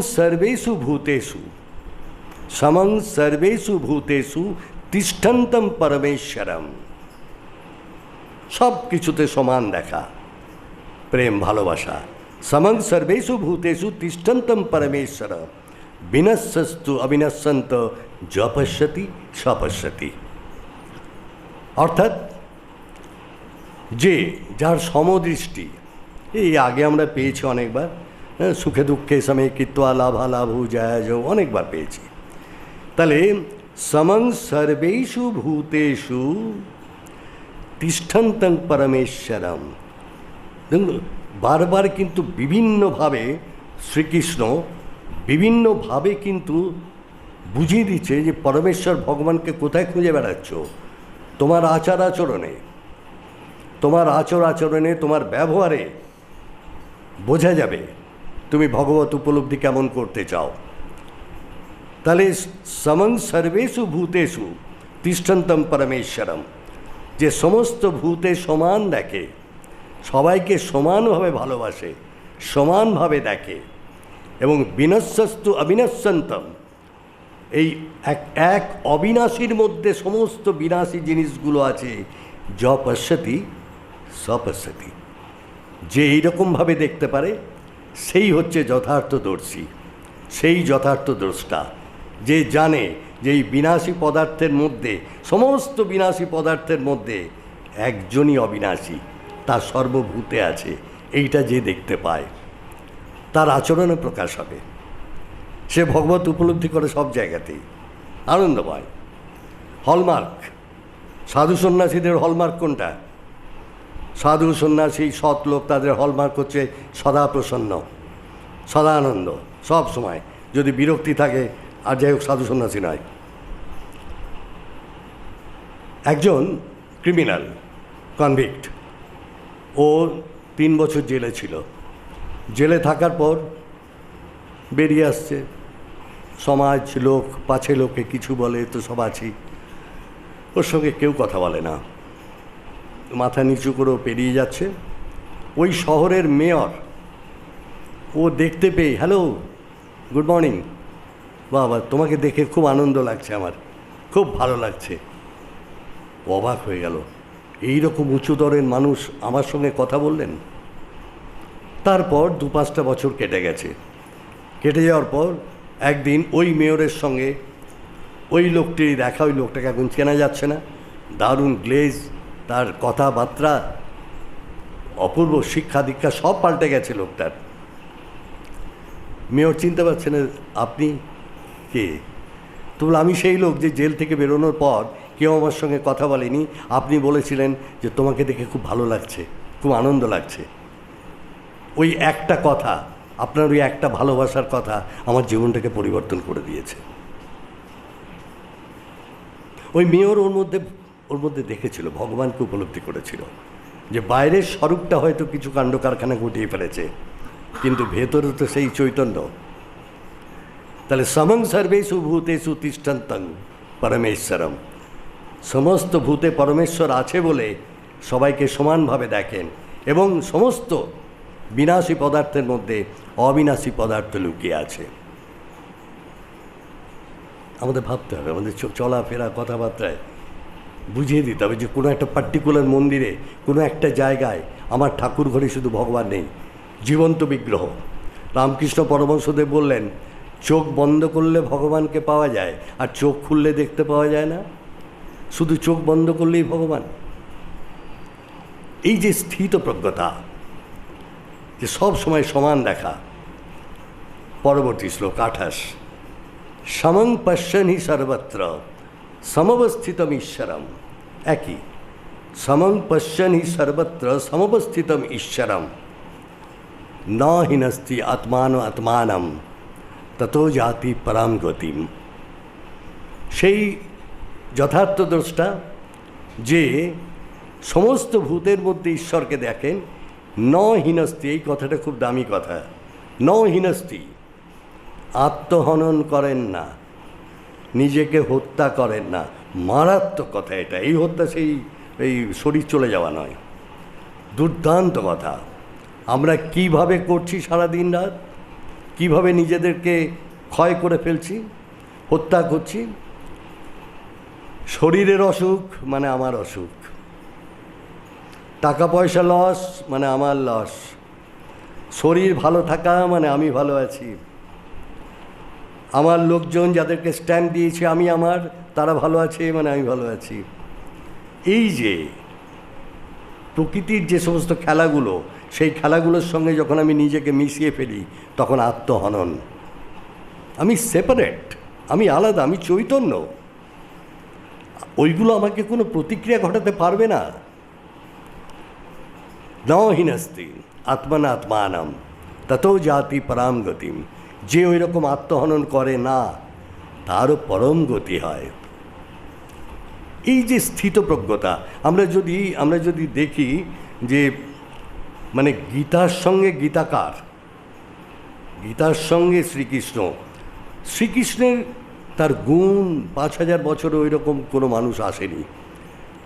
সর্বেষু ভূতেষু তিষ্ঠন্তম পরমেশ্বরম। সব কিছুতে সমান দেখা, প্রেম ভালোবাসা। সমং সর্বেষু ভূতেষু তিষ্ঠন্তম পরমেশ্বরম বিনশ্বস্তু অবিনশ্বন্ত যপশ্যতি সপশ্যতি। অর্থাৎ যে যার সমদৃষ্টি, এই আগে আমরা পেয়েছি অনেকবার, সুখে দুঃখে সময়ে কৃত্বা লাভালাভু জয় জয়, অনেকবার পেয়েছি। তাহলে সমং সর্বেষু ভূতেষু তিষ্ঠন্তং পরমেশ্বরম, দেখুন বারবার কিন্তু বিভিন্নভাবে শ্রীকৃষ্ণ বিভিন্নভাবে কিন্তু বুঝিয়ে দিচ্ছে যে পরমেশ্বর ভগবানকে কোথায় খুঁজে বেড়াচ্ছ। তোমার আচার আচরণে, তোমার আচরণে, তোমার ব্যবহারে বোঝা যাবে তুমি ভগবত উপলব্ধি কেমন করতে চাও। তাহলে সমং সর্বেষু ভূতেষু তিষ্ঠন্তম পরমেশ্বরম, যে সমস্ত ভূতে সমান দেখে, সবাইকে সমানভাবে ভালোবাসে, সমানভাবে দেখে, এবং বিনশ্বস্তু অবিনশ্বন্তম, এই এক অবিনাশীর মধ্যে সমস্ত বিনাশী জিনিসগুলো আছে। যপশ্যতি সপশ্যতি, যে এইরকমভাবে দেখতে পারে সেই হচ্ছে যথার্থদর্শী, সেই যথার্থ দ্রষ্টা, যে জানে যে এই বিনাশী পদার্থের মধ্যে, সমস্ত বিনাশী পদার্থের মধ্যে একজনই অবিনাশী, তার সর্বভূতে আছে। এইটা যে দেখতে পায় তার আচরণে প্রকাশ হবে। সে ভগবত উপলব্ধি করে সব জায়গাতেই, আনন্দ পায়। হলমার্ক, সাধু সন্ন্যাসীদের হলমার্ক কোনটা? সাধু সন্ন্যাসী সৎ লোক, তাদের হলমার্ক হচ্ছে সদা প্রসন্ন, সদা আনন্দ, সব সময়। যদি বিরক্তি থাকে আর যাই হোক, সাধু সন্ন্যাসী নয়। একজন ক্রিমিনাল কনভিক্ট, ও 3 বছর জেলে ছিল। জেলে থাকার পর বেরিয়ে আসছে, সমাজ লোক পাছে লোকে কিছু বলে তো সব আছেই, ওর সঙ্গে কেউ কথা বলে না, মাথা নিচু করেও পেরিয়ে যাচ্ছে। ওই শহরের মেয়র ও দেখতে পেয়ে, হ্যালো, গুড মর্নিং, বাবা তোমাকে দেখে খুব আনন্দ লাগছে, আমার খুব ভালো লাগছে। অবাক হয়ে গেল, এই রকম উঁচু দরের মানুষ আমার সঙ্গে কথা বললেন। তারপর 2-5টা বছর কেটে গেছে। কেটে যাওয়ার পর একদিন ওই মেয়রের সঙ্গে ওই লোকটির দেখা, ওই লোকটাকে এখন চেনা যাচ্ছে না, দারুণ গ্লেজ, তার কথাবার্তা অপূর্ব, শিক্ষা দীক্ষা সব পাল্টে গেছে লোকটার। মেয়র চিনতে পারছে না, আপনি কে? তো আমি সেই লোক যে জেল থেকে বেরোনোর পর কেউ আমার সঙ্গে কথা বলেনি, আপনি বলেছিলেন যে তোমাকে দেখে খুব ভালো লাগছে, খুব আনন্দ লাগছে। ওই একটা কথা, আপনার ওই একটা ভালোবাসার কথা আমার জীবনটাকে পরিবর্তন করে দিয়েছে। ওই মেয়র ওর মধ্যে দেখেছিল, ভগবানকে উপলব্ধি করেছিল, যে বাইরের স্বরূপটা হয়তো কিছু কাণ্ড কারখানা ঘটিয়ে ফেলেছে, কিন্তু ভেতরে তো সেই চৈতন্য। তাহলে সমং সর্বেষু ভূতেষু তিষ্ঠন্তং পরমেশ্বরম, সমস্ত ভূতে পরমেশ্বর আছে বলে সবাইকে সমানভাবে দেখেন, এবং সমস্ত বিনাশী পদার্থের মধ্যে অবিনাশী পদার্থ লুকিয়ে আছে। আমাদের ভাবতে হবে, আমাদের চলাফেরা কথাবার্তায় বুঝিয়ে দিতে হবে যে কোনো একটা পার্টিকুলার মন্দিরে, কোনো একটা জায়গায় আমার ঠাকুর ঘরে শুধু ভগবান নেই, জীবন্ত বিগ্রহ। রামকৃষ্ণ পরমহংসদেব বললেন, চোখ বন্ধ করলে ভগবানকে পাওয়া যায়, আর চোখ খুললে দেখতে পাওয়া যায় না। শুধু চোখ বন্ধ করলেই ভগবান? এই যে স্থিতপ্রজ্ঞতা, যে সব সময় সমান দেখা। পরবর্তী শ্লোক 28, সমং পশ্যন হি সর্বত্র সমবস্থিতম ঈশ্বরম। একই, সমং পশ্যন হি সর্বত্র সমবস্থিতম ঈশ্বরম ন হিনস্তি আত্মান আত্মানম ততো জাতি পরাম গতিম। সেই যথার্থ দ্রষ্টা যে সমস্ত ভূতের মধ্যে ঈশ্বরকে দেখেন, ন হিনস্তি, এই কথাটা খুব দামি কথা, ন হিনস্তি, আত্মহনন করেন না, নিজেকে হত্যা করেন না। মারাত্মক কথা এটা। এই হত্যা এই শরীর চলে যাওয়া নয়, দুর্দান্ত কথা। আমরা কিভাবে করছি সারা দিন রাত, কিভাবে নিজেদেরকে ক্ষয় করে ফেলছি, হত্যা করছি। শরীরের অসুখ মানে আমার অসুখ, টাকা পয়সা লস মানে আমার লস, শরীর ভালো থাকা মানে আমি ভালো আছি, আমার লোকজন যাদেরকে স্ট্যাম্প দিয়েছে আমি আমার, তারা ভালো আছে মানে আমি ভালো আছি। এই যে প্রকৃতির যে সমস্ত খেলাগুলো, সেই খেলাগুলোর সঙ্গে যখন আমি নিজেকে মিশিয়ে ফেলি তখন আত্মহনন। আমি সেপারেট, আমি আলাদা, আমি চৈতন্য। ওইগুলো আমাকে কোনো প্রতিক্রিয়া ঘটাতে পারবে না। ন হিনস্তি আত্মনা আত্মানম ততো জাতি পরাম গতিম। যে ওই রকম আত্মহনন করে না তারও পরম গতি হয়। এই যে স্থিতপ্রজ্ঞতা, আমরা যদি দেখি যে মানে গীতার সঙ্গে গীতাকার, গীতার সঙ্গে শ্রীকৃষ্ণের তার গুণ 5000 বছরে ওই রকম কোনো মানুষ আসেনি।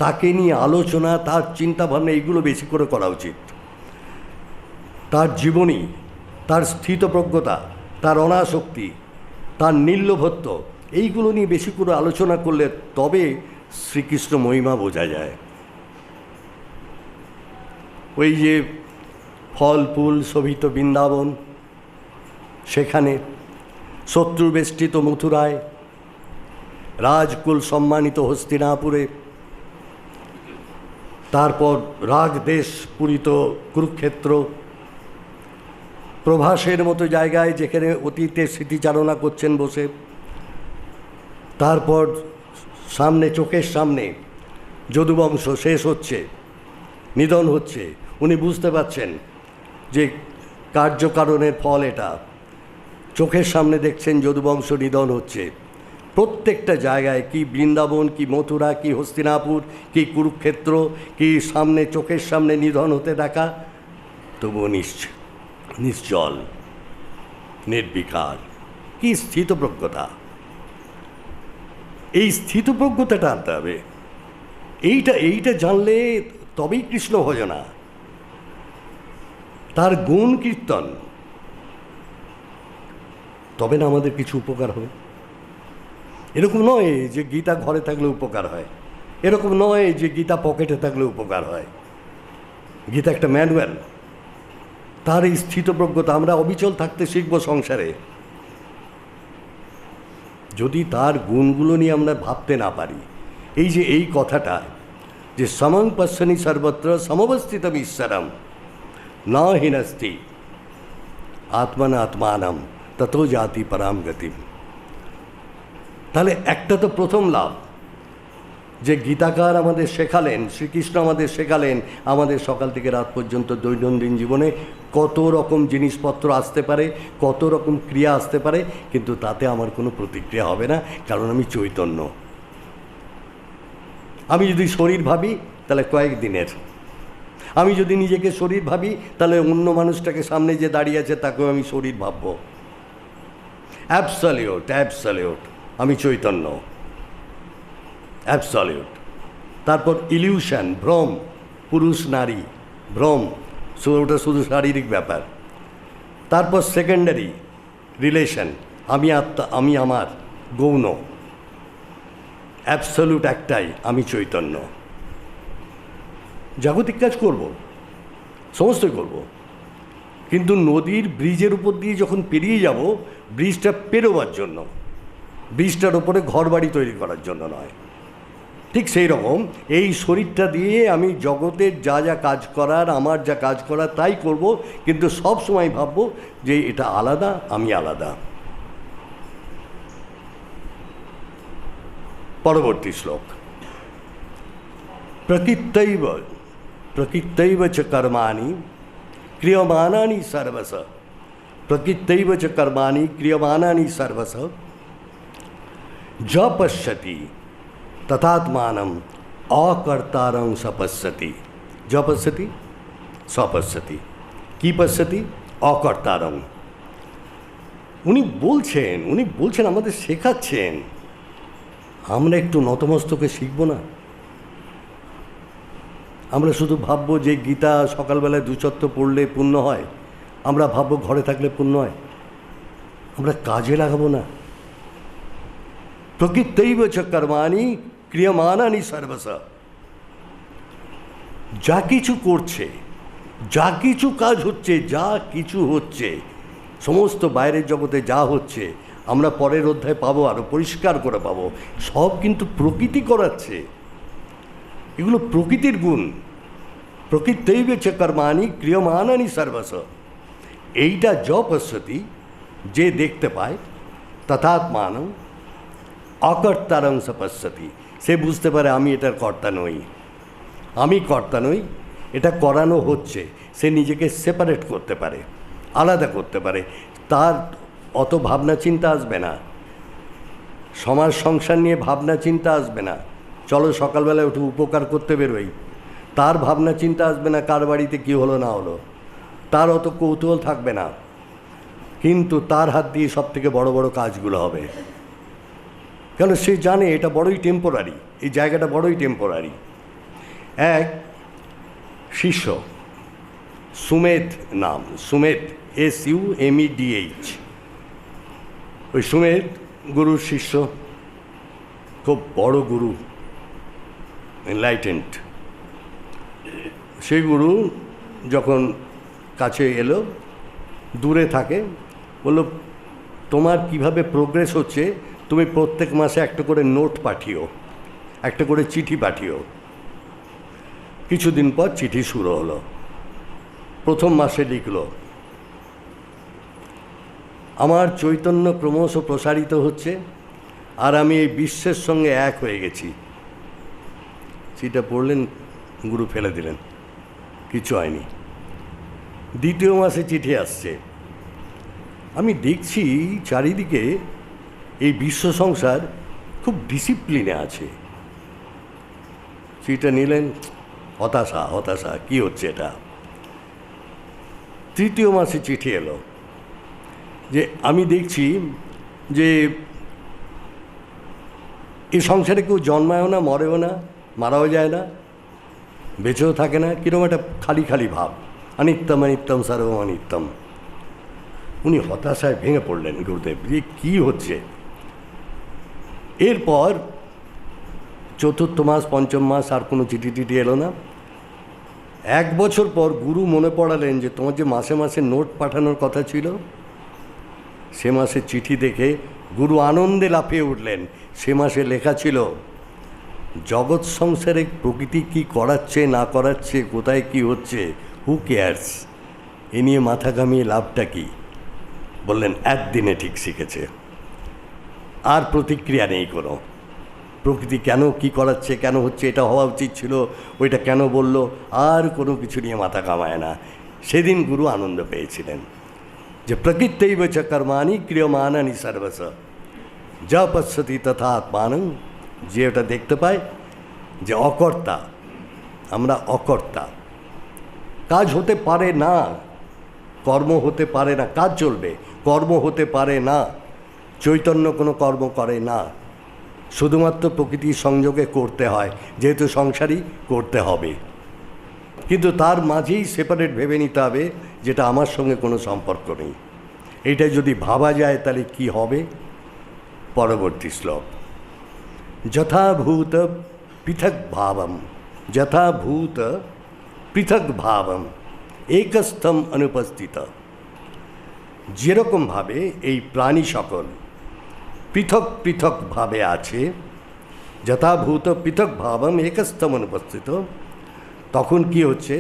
তাকে নিয়ে আলোচনা, তার চিন্তাভাবনা, এইগুলো বেশি করে করা উচিত। তার জীবনী, তার স্থিতপ্রজ্ঞতা, তার অনাসক্তি, তার নির্লোভত্ব, এইগুলো নিয়ে বেশি করে আলোচনা করলে তবে শ্রীকৃষ্ণ মহিমা বোঝা যায়। ওই যে ফল ফুল শোভিত বৃন্দাবন, সেখানে শত্রুবেষ্টিত মথুরায়, রাজকুল সম্মানিত হস্তিনাপুরে, তারপর রাগ দেশ পূরিত কুরুক্ষেত্র, প্রভাসের মতো জায়গায় যেখানে অতীতের স্মৃতিচারণা করছেন বসে, তারপর সামনে চোখের সামনে যদুবংশ শেষ হচ্ছে, নিধন হচ্ছে। উনি বুঝতে পারছেন যে কার্যকারণের ফল এটা। চোখের সামনে দেখছেন যদুবংশ নিধন হচ্ছে। প্রত্যেকটা জায়গায়, কি বৃন্দাবন, কি মথুরা, কি হস্তিনাপুর, কি কুরুক্ষেত্র, কি সামনে চোখের সামনে নিধন হতে দেখা, তবুও নিশ্চল, নির্বিকার। কি স্থিতপ্রজ্ঞতা! এই স্থিতপ্রজ্ঞতাটা আনতে হবে। এইটা জানলে তবেই কৃষ্ণ ভজনা, তার গুণ কীর্তন, তবে না আমাদের কিছু উপকার হবে। এরকম নয় যে গীতা ঘরে থাকলে উপকার হয়, এরকম নয় যে গীতা পকেটে থাকলে উপকার হয়। গীতা একটা ম্যানুয়াল। তার এই স্থিতপ্রজ্ঞতা আমরা অবিচল থাকতে শিখব সংসারে। যদি তার গুণগুলো নিয়ে আমরা ভাবতে না পারি, এই কথাটা যে সমং পশ্যনি সর্বত্র সমবস্থিতম ঈশ্বরম ন হিনস্তি আত্মনা আত্মানম ততো জাতি পরাম গতিম, তাহলে একটা তো প্রথম লাভ যে গীতাকার আমাদের শেখালেন, শ্রীকৃষ্ণ আমাদের শেখালেন, আমাদের সকাল থেকে রাত পর্যন্ত দৈনন্দিন জীবনে কত রকম জিনিসপত্র আসতে পারে, কত রকম ক্রিয়া আসতে পারে, কিন্তু তাতে আমার কোনো প্রতিক্রিয়া হবে না, কারণ আমি চৈতন্য। আমি যদি শরীর ভাবি তাহলে কয়েকদিনের, আমি যদি নিজেকে শরীর ভাবি তাহলে অন্য মানুষটাকে সামনে যে দাঁড়িয়ে আছে তাকেও আমি শরীর ভাবব। অ্যাবসলিউট আমি চৈতন্য, অ্যাবসলিউট। তারপর ইলিউশন, ভ্রম, পুরুষ নারী ভ্রম, ওটা শুধু শারীরিক ব্যাপার। তারপর সেকেন্ডারি রিলেশন, আমি আত্মা, আমি আমার, গৌণ। অ্যাবসলিউট একটাই, আমি চৈতন্য। জাগতিক কাজ করব, সমস্তই করব, কিন্তু নদীর ব্রিজের উপর দিয়ে যখন পেরিয়ে যাব, ব্রিজটা পেরোবার জন্য, ব্রিজটার ওপরে ঘর বাড়ি তৈরি করার জন্য নয়। ঠিক সেই রকম এই শরীরটা দিয়ে আমি জগতের যা যা কাজ করার, আমার যা কাজ করার তাই করব, কিন্তু সব সময় ভাববো যে এটা আলাদা, আমি আলাদা। পরবর্তী শ্লোক। প্রকৃত্যৈব চ কর্মাণি ক্রিয়মাণানি সর্বশ। প্রকৃত্যৈব চ কর্মাণি ক্রিয়মাণানি সর্বশ য পশ্যতি তথাত্মানম অকর্তারং সপশ্যতি। য পশ্যতি সপশ্যতি। কি পশ্যতি? অকর্তারং। উনি বলছেন আমাদের শেখাচ্ছেন, আমরা একটু নতমস্তকে শিখব না? আমরা শুধু ভাববো যে গীতা সকালবেলায় দুচত্ব পড়লে পুণ্য হয়, আমরা ভাববো ঘরে থাকলে পুণ্য হয়, আমরা কাজে লাগাবো না? প্রকৃত্যৈব চ কর্মাণি ক্রিয়মাণানি সর্বশ। যা কিছু করছে, যা কিছু কাজ হচ্ছে, যা কিছু হচ্ছে, সমস্ত বাইরের জগতে যা হচ্ছে, আমরা পরের অধ্যায় পাবো, আরও পরিষ্কার করে পাবো, সব কিন্তু প্রকৃতি করাচ্ছে। এগুলো প্রকৃতির গুণ। প্রকৃত্যৈব চ কর্মাণি ক্রিয়মাণানি সর্বশ। এইটা য পশ্যতি, যে দেখতে পায়, তথাত্মানং অকর্তারং সপশ্যতি, সে বুঝতে পারে আমি এটার কর্তা নই, আমি কর্তা নই, এটা করানো হচ্ছে। সে নিজেকে সেপারেট করতে পারে, আলাদা করতে পারে। তার অত ভাবনা চিন্তা আসবে না, সমাজ সংসার নিয়ে ভাবনা চিন্তা আসবে না। চলো সকালবেলায় উঠে উপকার করতে বেরোই, তার ভাবনা চিন্তা আসবে না কার বাড়িতে কী হলো না হলো, তার অত কৌতূহল থাকবে না। কিন্তু তার হাত দিয়ে সব থেকে বড় বড় কাজগুলো হবে, কেন সে জানে এটা বড়ই টেম্পোরারি, এই জায়গাটা বড়ই টেম্পোরারি। এক শিষ্য, সুমেধ নাম, সুমেধ, SUMEDH। ওই সুমেধ গুরুর শিষ্য, খুব বড় গুরু, এনলাইটেন্ড। সেই গুরু যখন কাছে এলো, দূরে থাকে, বলল তোমার কিভাবে প্রোগ্রেস হচ্ছে, তুমি প্রত্যেক মাসে একটা করে নোট পাঠিও, একটা করে চিঠি পাঠিও। কিছুদিন পর চিঠি শুরু হলো। প্রথম মাসে লিখল, আমার চৈতন্য ক্রমশ প্রসারিত হচ্ছে, আর আমি এই বিশ্বের সঙ্গে এক হয়ে গেছি। চিঠিটা পড়লেন, গুরু ফেলে দিলেন, কিছু হয়নি। দ্বিতীয় মাসে চিঠি আসছে, আমি দেখছি চারিদিকে এই বিশ্ব সংসার খুব ডিসিপ্লিনে আছে। চিঠিটা নিলেন, হতাশা হতাশা, কী হচ্ছে এটা। তৃতীয় মাসে চিঠি এলো যে আমি দেখছি যে এই সংসারে কেউ জন্মায়ও না, মরেও না, মারাও যায় না, বেঁচেও থাকে না, কীরকম একটা খালি খালি ভাব, অনিত্যম অনিত্যম সর্বম অনিত্যম। উনি হতাশায় ভেঙে পড়লেন, গুরুদেব যে কী হচ্ছে। এরপর চতুর্থ মাস, পঞ্চম মাস, আর কোনো চিঠি টিঠি এলো না। 1 বছর পর গুরু মনে পড়ালেন যে তোমার যে মাসে মাসে নোট পাঠানোর কথা ছিল, সে মাসে চিঠি দেখে গুরু আনন্দে লাফিয়ে উঠলেন। সে মাসে লেখা ছিল, জগৎ সংসারে প্রকৃতি কি করাচ্ছে না করাচ্ছে, কোথায় কি হচ্ছে, হু কেয়ার্স, এ নিয়ে মাথা ঘামিয়ে লাভটা কি। বললেন একদিনে ঠিক শিখেছে, আর প্রতিক্রিয়া নেই কোনো। প্রকৃতি কেন কি করাচ্ছে, কেন হচ্ছে, এটা হওয়া উচিত ছিল, ওইটা কেন বলল, আর কোনো কিছু নিয়ে মাথা কামায় না। সেদিন গুরু আনন্দ পেয়েছিলেন যে প্রকৃত্যৈব চ কর্মাণি ক্রিয়মাণানি সর্বশ যা পশ্যতি তথা আত্মানং, যে ওটা দেখতে পায় যে অকর্তা, আমরা অকর্তা, কাজ হতে পারে না, কর্ম হতে পারে না, কাজ চলবে, কর্ম হতে পারে না, চৈতন্য কোনো কর্ম করে না, শুধুমাত্র প্রকৃতির সংযোগে করতে হয়, যেহেতু সংসারই করতে হবে, কিন্তু তার মাঝেই সেপারেট ভেবে নিতে হবে যেটা আমার সঙ্গে কোনো সম্পর্ক নেই। এইটা যদি ভাবা যায় তাহলে কি হবে। পরবর্তী শ্লোক। যথাভূত পৃথক ভাবম, যথাভূত পৃথক ভাবম একস্থম অনুপস্থিত। যেরকমভাবে এই প্রাণী সকল পৃথক পৃথকভাবে আছে, যথাভূত পৃথক ভাবম একস্থম অনুপস্থিত, তখন কি হচ্ছে,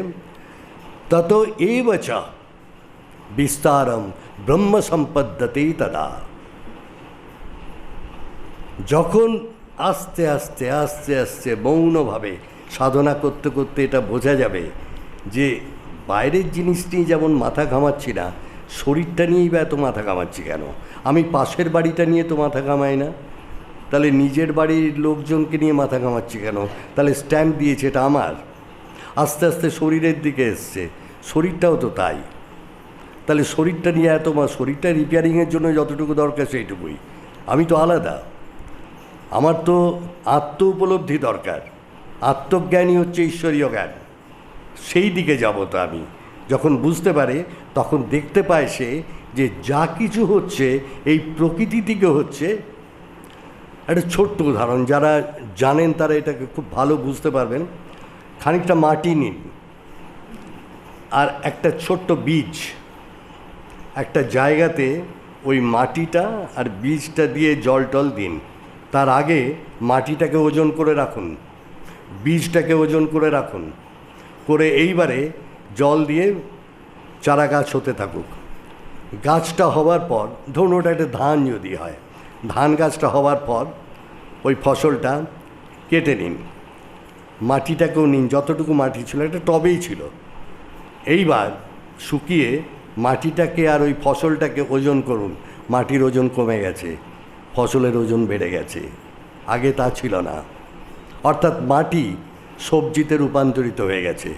তত এব চ বিস্তারম ব্রহ্ম সম্পদ্যতে তদা। যখন আস্তে আস্তে আস্তে আস্তে মৌনভাবে সাধনা করতে করতে এটা বোঝা যাবে যে বাইরের জিনিস নিয়ে যেমন মাথা ঘামাচ্ছি না, শরীরটা নিয়েই বা এত মাথা ঘামাচ্ছি কেন? আমি পাশের বাড়িটা নিয়ে তো মাথা ঘামাই না, তাহলে নিজের বাড়ির লোকজনকে নিয়ে মাথা ঘামাচ্ছি কেন? তাহলে স্ট্যাম্প দিয়েছে এটা আমার। আস্তে আস্তে শরীরের দিকে এসছে, শরীরটাও তো তাই। তাহলে শরীরটা নিয়ে এত শরীরটা রিপেয়ারিংয়ের জন্য যতটুকু দরকার সেইটুকুই। আমি তো আলাদা, আমার তো আত্ম উপলব্ধি দরকার। আত্মজ্ঞানই হচ্ছে ঈশ্বরীয় জ্ঞান, সেই দিকে যাব। তো আমি যখন বুঝতে পারে তখন দেখতে পায় সে যে যা কিছু হচ্ছে এই প্রকৃতি থেকে হচ্ছে। একটা ছোট্ট উদাহরণ, যারা জানেন তারা এটাকে খুব ভালো বুঝতে পারবেন। খানিকটা মাটি নিন আর একটা ছোট্ট বীজ, একটা জায়গাতে ওই মাটিটা আর বীজটা দিয়ে জল টল দিন। তার আগে মাটিটাকে ওজন করে রাখুন, বীজটাকে ওজন করে রাখুন, করে এইবারে জল দিয়ে চারা গাছ হতে থাকুক। গাছটা হওয়ার পর, ধরুন ওটা একটা ধান যদি হয়, ধান গাছটা হওয়ার পর ওই ফসলটা কেটে নিন, মাটিটাকেও নিন, যতটুকু মাটি ছিল একটা টবেই ছিল। এইবার শুকিয়ে মাটিটাকে আর ওই ফসলটাকে ওজন করুন। মাটির ওজন কমে গেছে, ফসলের ওজন বেড়ে গেছে, আগে তা ছিল না। অর্থাৎ মাটি সবজিতে রূপান্তরিত হয়ে গেছে,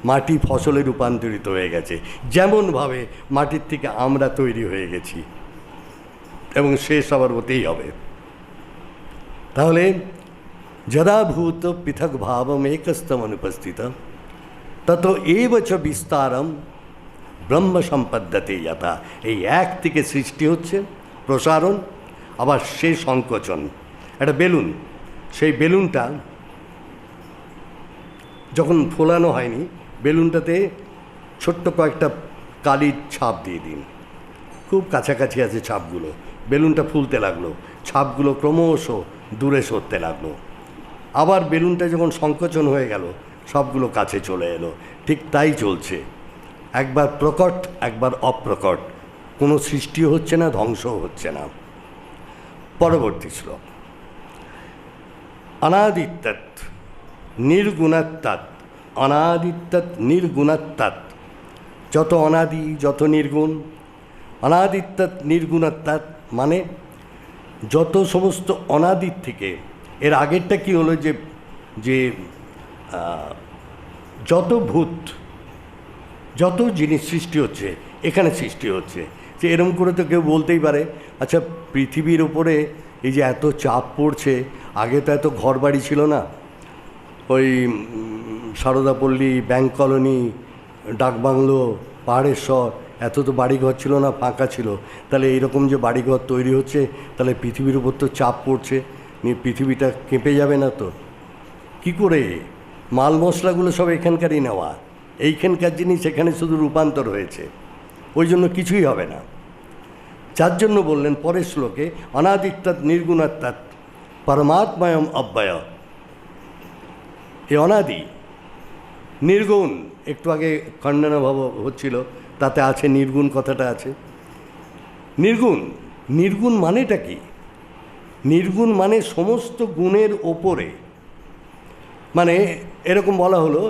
মাটি ফসলে রূপান্তরিত হয়ে গেছে, যেমনভাবে মাটির থেকে আমরা তৈরি হয়ে গেছি, এবং শেষ আবার হতেই হবে। তাহলে যদাভূত পৃথক ভাবম একস্থম অনুপস্থিত তত এব চ বিস্তারম ব্রহ্ম সম্পদ্যতে যথা। এই এক থেকে সৃষ্টি হচ্ছে, প্রসারণ, আবার সে সংকোচন। একটা বেলুন, সেই বেলুনটা যখন ফোলানো হয়নি, বেলুনটাতে ছোট্ট কয়েকটা কালির ছাপ দিয়ে দিন, খুব কাছাকাছি আছে ছাপগুলো, বেলুনটা ফুলতে লাগলো, ছাপগুলো ক্রমশ দূরে সরতে লাগলো। আবার বেলুনটা যখন সংকোচন হয়ে গেল, সবগুলো কাছে চলে এলো। ঠিক তাই চলছে, একবার প্রকট একবার অপ্রকট, কোনো সৃষ্টিও হচ্ছে না, ধ্বংসও হচ্ছে না। পরবর্তী শ্লোক, অনাদিত্যাৎ নির্গুণাত্মাৎ। অনাদিত্যাৎ নির্গুণাত্মাৎ, যত অনাদি যত নির্গুণ। অনাদিত্যাৎ নির্গুণাত্মাৎ মানে যত সমস্ত অনাদির থেকে, এর আগেরটা কি হলো, যে যে যত ভূত যত জিনিস সৃষ্টি হচ্ছে এখানে সৃষ্টি হচ্ছে। যে এরকম করে তো কেউ বলতেই পারে, আচ্ছা পৃথিবীর ওপরে এই যে এত চাপ পড়ছে, আগে তো এত ঘর বাড়ি ছিল না, ওই সারদাপল্লী, ব্যাংক কলোনি, ডাকবাংলো, পাহাড়েশ্বর, এত তো বাড়িঘর ছিল না, ফাঁকা ছিল। তাহলে এইরকম যে বাড়িঘর তৈরি হচ্ছে, তাহলে পৃথিবীর উপর তো চাপ পড়ছে, পৃথিবীটা কেঁপে যাবে না তো? কি করে? মাল মশলাগুলো সব এখানকারই নেওয়া, এইখানকার জিনিস এখানে শুধু রূপান্তর হয়েছে, ওই জন্য কিছুই হবে না। যার জন্য বললেন পরের শ্লোকে, অনাদিত্যাৎ নির্গুণাত্মাৎ পরমাত্মায়ম অব্যয়। এ অনাদি, নির্গুণ, একটু আগে খণ্ডনাভাব হচ্ছিল, তাতে আছে নির্গুণ, কথাটা আছে। নির্গুণ, নির্গুণ মানেটা কি? নির্গুণ মানে সমস্ত গুণের ওপরে। মানে এরকম বলা হলো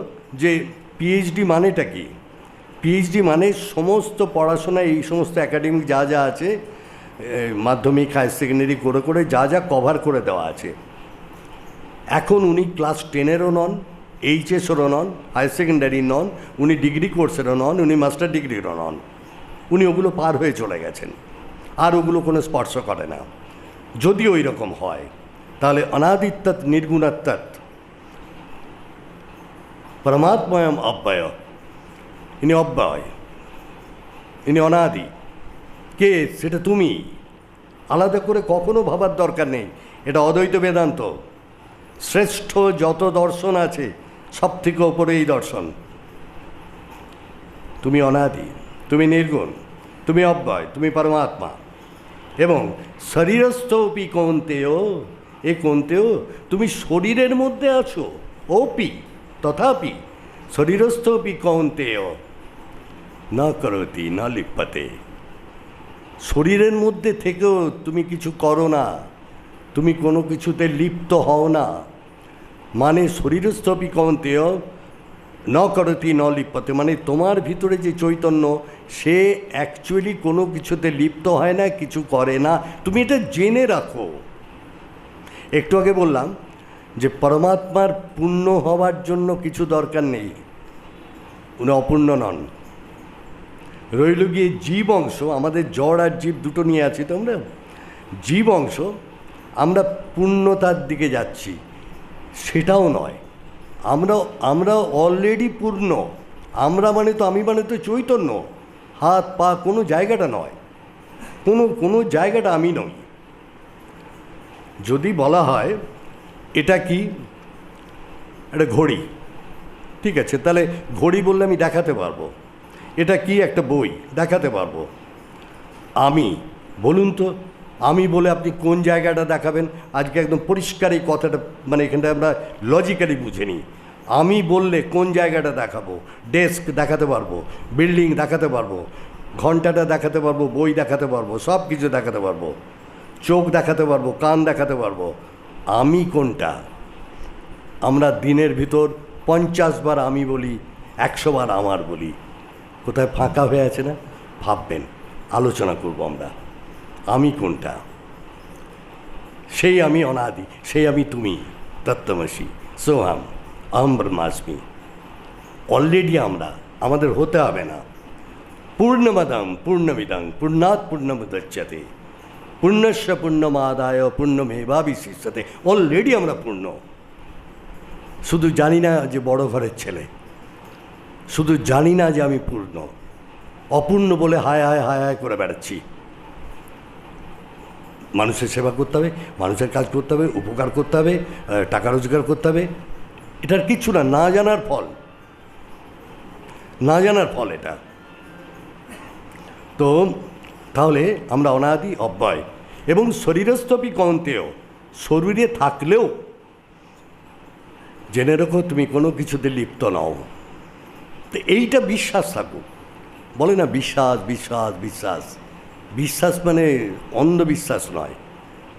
যে পিএইচডি মানেটা কি? পিএইচডি মানে সমস্ত পড়াশোনা, এই সমস্ত একাডেমিক যা যা আছে, মাধ্যমিক হায়ার সেকেন্ডারি করে করে যা যা কভার করে দেওয়া আছে। এখন উনি ক্লাস 10-এরও নন, এইচএসেরও নন, হায়ার সেকেন্ডারি নন, উনি ডিগ্রি কোর্সেরও নন, উনি মাস্টার ডিগ্রিরও নন, উনি ওগুলো পার হয়ে চলে গেছেন, আর ওগুলো কোনো স্পর্শ করে না। যদি ওই রকম হয় তাহলে অনাদিত্যাৎ নির্গুণাত্মাৎ পরমাত্মায়ম অব্যয়। ইনি অব্যয়, ইনি অনাদি। কে? সেটা তুমি। আলাদা করে কখনো ভাবার দরকার নেই। এটা অদ্বৈত বেদান্ত। শ্রেষ্ঠ যত দর্শন আছে সব থেকে ওপরে এই দর্শন। তুমি অনাদি, তুমি নির্গুণ, তুমি অব্যয়, তুমি পরমাত্মা। এবং শরীরস্থপি কৌন্তেয় এ কোনতেও তুমি শরীরের মধ্যে আছো, ওপি তথাপি শরীরস্থপি কৌন্তেয় না করতি না লিপ্যতে। শরীরের মধ্যে থেকেও তুমি কিছু করো না, তুমি কোনো কিছুতে লিপ্ত হও না। মানে শরীরস্থপি কৌন্তেয় ন করতি ন লিপ্যতে, মানে তোমার ভিতরে যে চৈতন্য সে অ্যাকচুয়ালি কোনো কিছুতে লিপ্ত হয় না, কিছু করে না। তুমি এটা জেনে রাখো। একটু আগে বললাম যে পরমাত্মার পূর্ণ হওয়ার জন্য কিছু দরকার নেই, উনি অপূর্ণ নন। রইল গিয়ে জীব অংশ, আমাদের জড় আর জীব দুটো নিয়ে আছি তো আমরা। জীব অংশ আমরা পূর্ণতার দিকে যাচ্ছি, সেটাও নয়। আমরা অলরেডি পূর্ণ। আমরা মানে তো, আমি মানে তো চৈতন্য, হাত পা কোনো জায়গাটা নয়, কোনো জায়গাটা আমি নই। যদি বলা হয় এটা কি, একটা ঘড়ি, ঠিক আছে, তাহলে ঘড়ি বললে আমি দেখাতে পারবো। এটা কি, একটা বই, দেখাতে পারবো। আমি বলুন তো, আমি বলে আপনি কোন জায়গাটা দেখাবেন? আজকে একদম পরিষ্কার এই কথাটা, মানে এখানটা আমরা লজিক্যালি বুঝে নিই। আমি বললে কোন জায়গাটা দেখাবো? ডেস্ক দেখাতে পারবো, বিল্ডিং দেখাতে পারবো, ঘন্টাটা দেখাতে পারবো, বই দেখাতে পারবো, সব কিছু দেখাতে পারবো, চোখ দেখাতে পারবো, কান দেখাতে পারবো। আমি কোনটা? আমরা দিনের ভিতর 50 বার আমি বলি, 100 বার আমার বলি। কোথায় ফাঁকা হয়ে আছে না? ভাববেন, আলোচনা করব আমরা। আমি কোনটা? সেই আমি অনাদি, সেই আমি তুমি, তত্ত্বমসি সোহাম আহম ব্রহ্মাস্মি। অলরেডি আমরা, আমাদের হতে হবে না। পূর্ণমদম পূর্ণমিদং পূর্ণাৎ পূর্ণমুদচ্যতে পূর্ণস্য পূর্ণমাদায় পূর্ণমেবাবিশিষ্যতে। অলরেডি আমরা পূর্ণ, শুধু জানি না যে বড় ঘরের ছেলে, শুধু জানি না যে আমি পূর্ণ। অপূর্ণ বলে হায় হায় হায় হায় করে বেড়াচ্ছি। মানুষের সেবা করতে হবে, মানুষের কাজ করতে হবে, উপকার করতে হবে, টাকা রোজগার করতে হবে। এটার কিচ্ছু না, না জানার ফল, না জানার ফল এটা। তো তাহলে আমরা অনাদি অব্যয় এবং শরীরস্থপি কৌন্তেয়, শরীরে থাকলেও জেনে রেখো তুমি কোনো কিছুতে লিপ্ত নও। তো এইটা বিশ্বাস থাকুক। বলে না বিশ্বাস বিশ্বাস বিশ্বাস, বিশ্বাস মানে অন্ধবিশ্বাস নয়।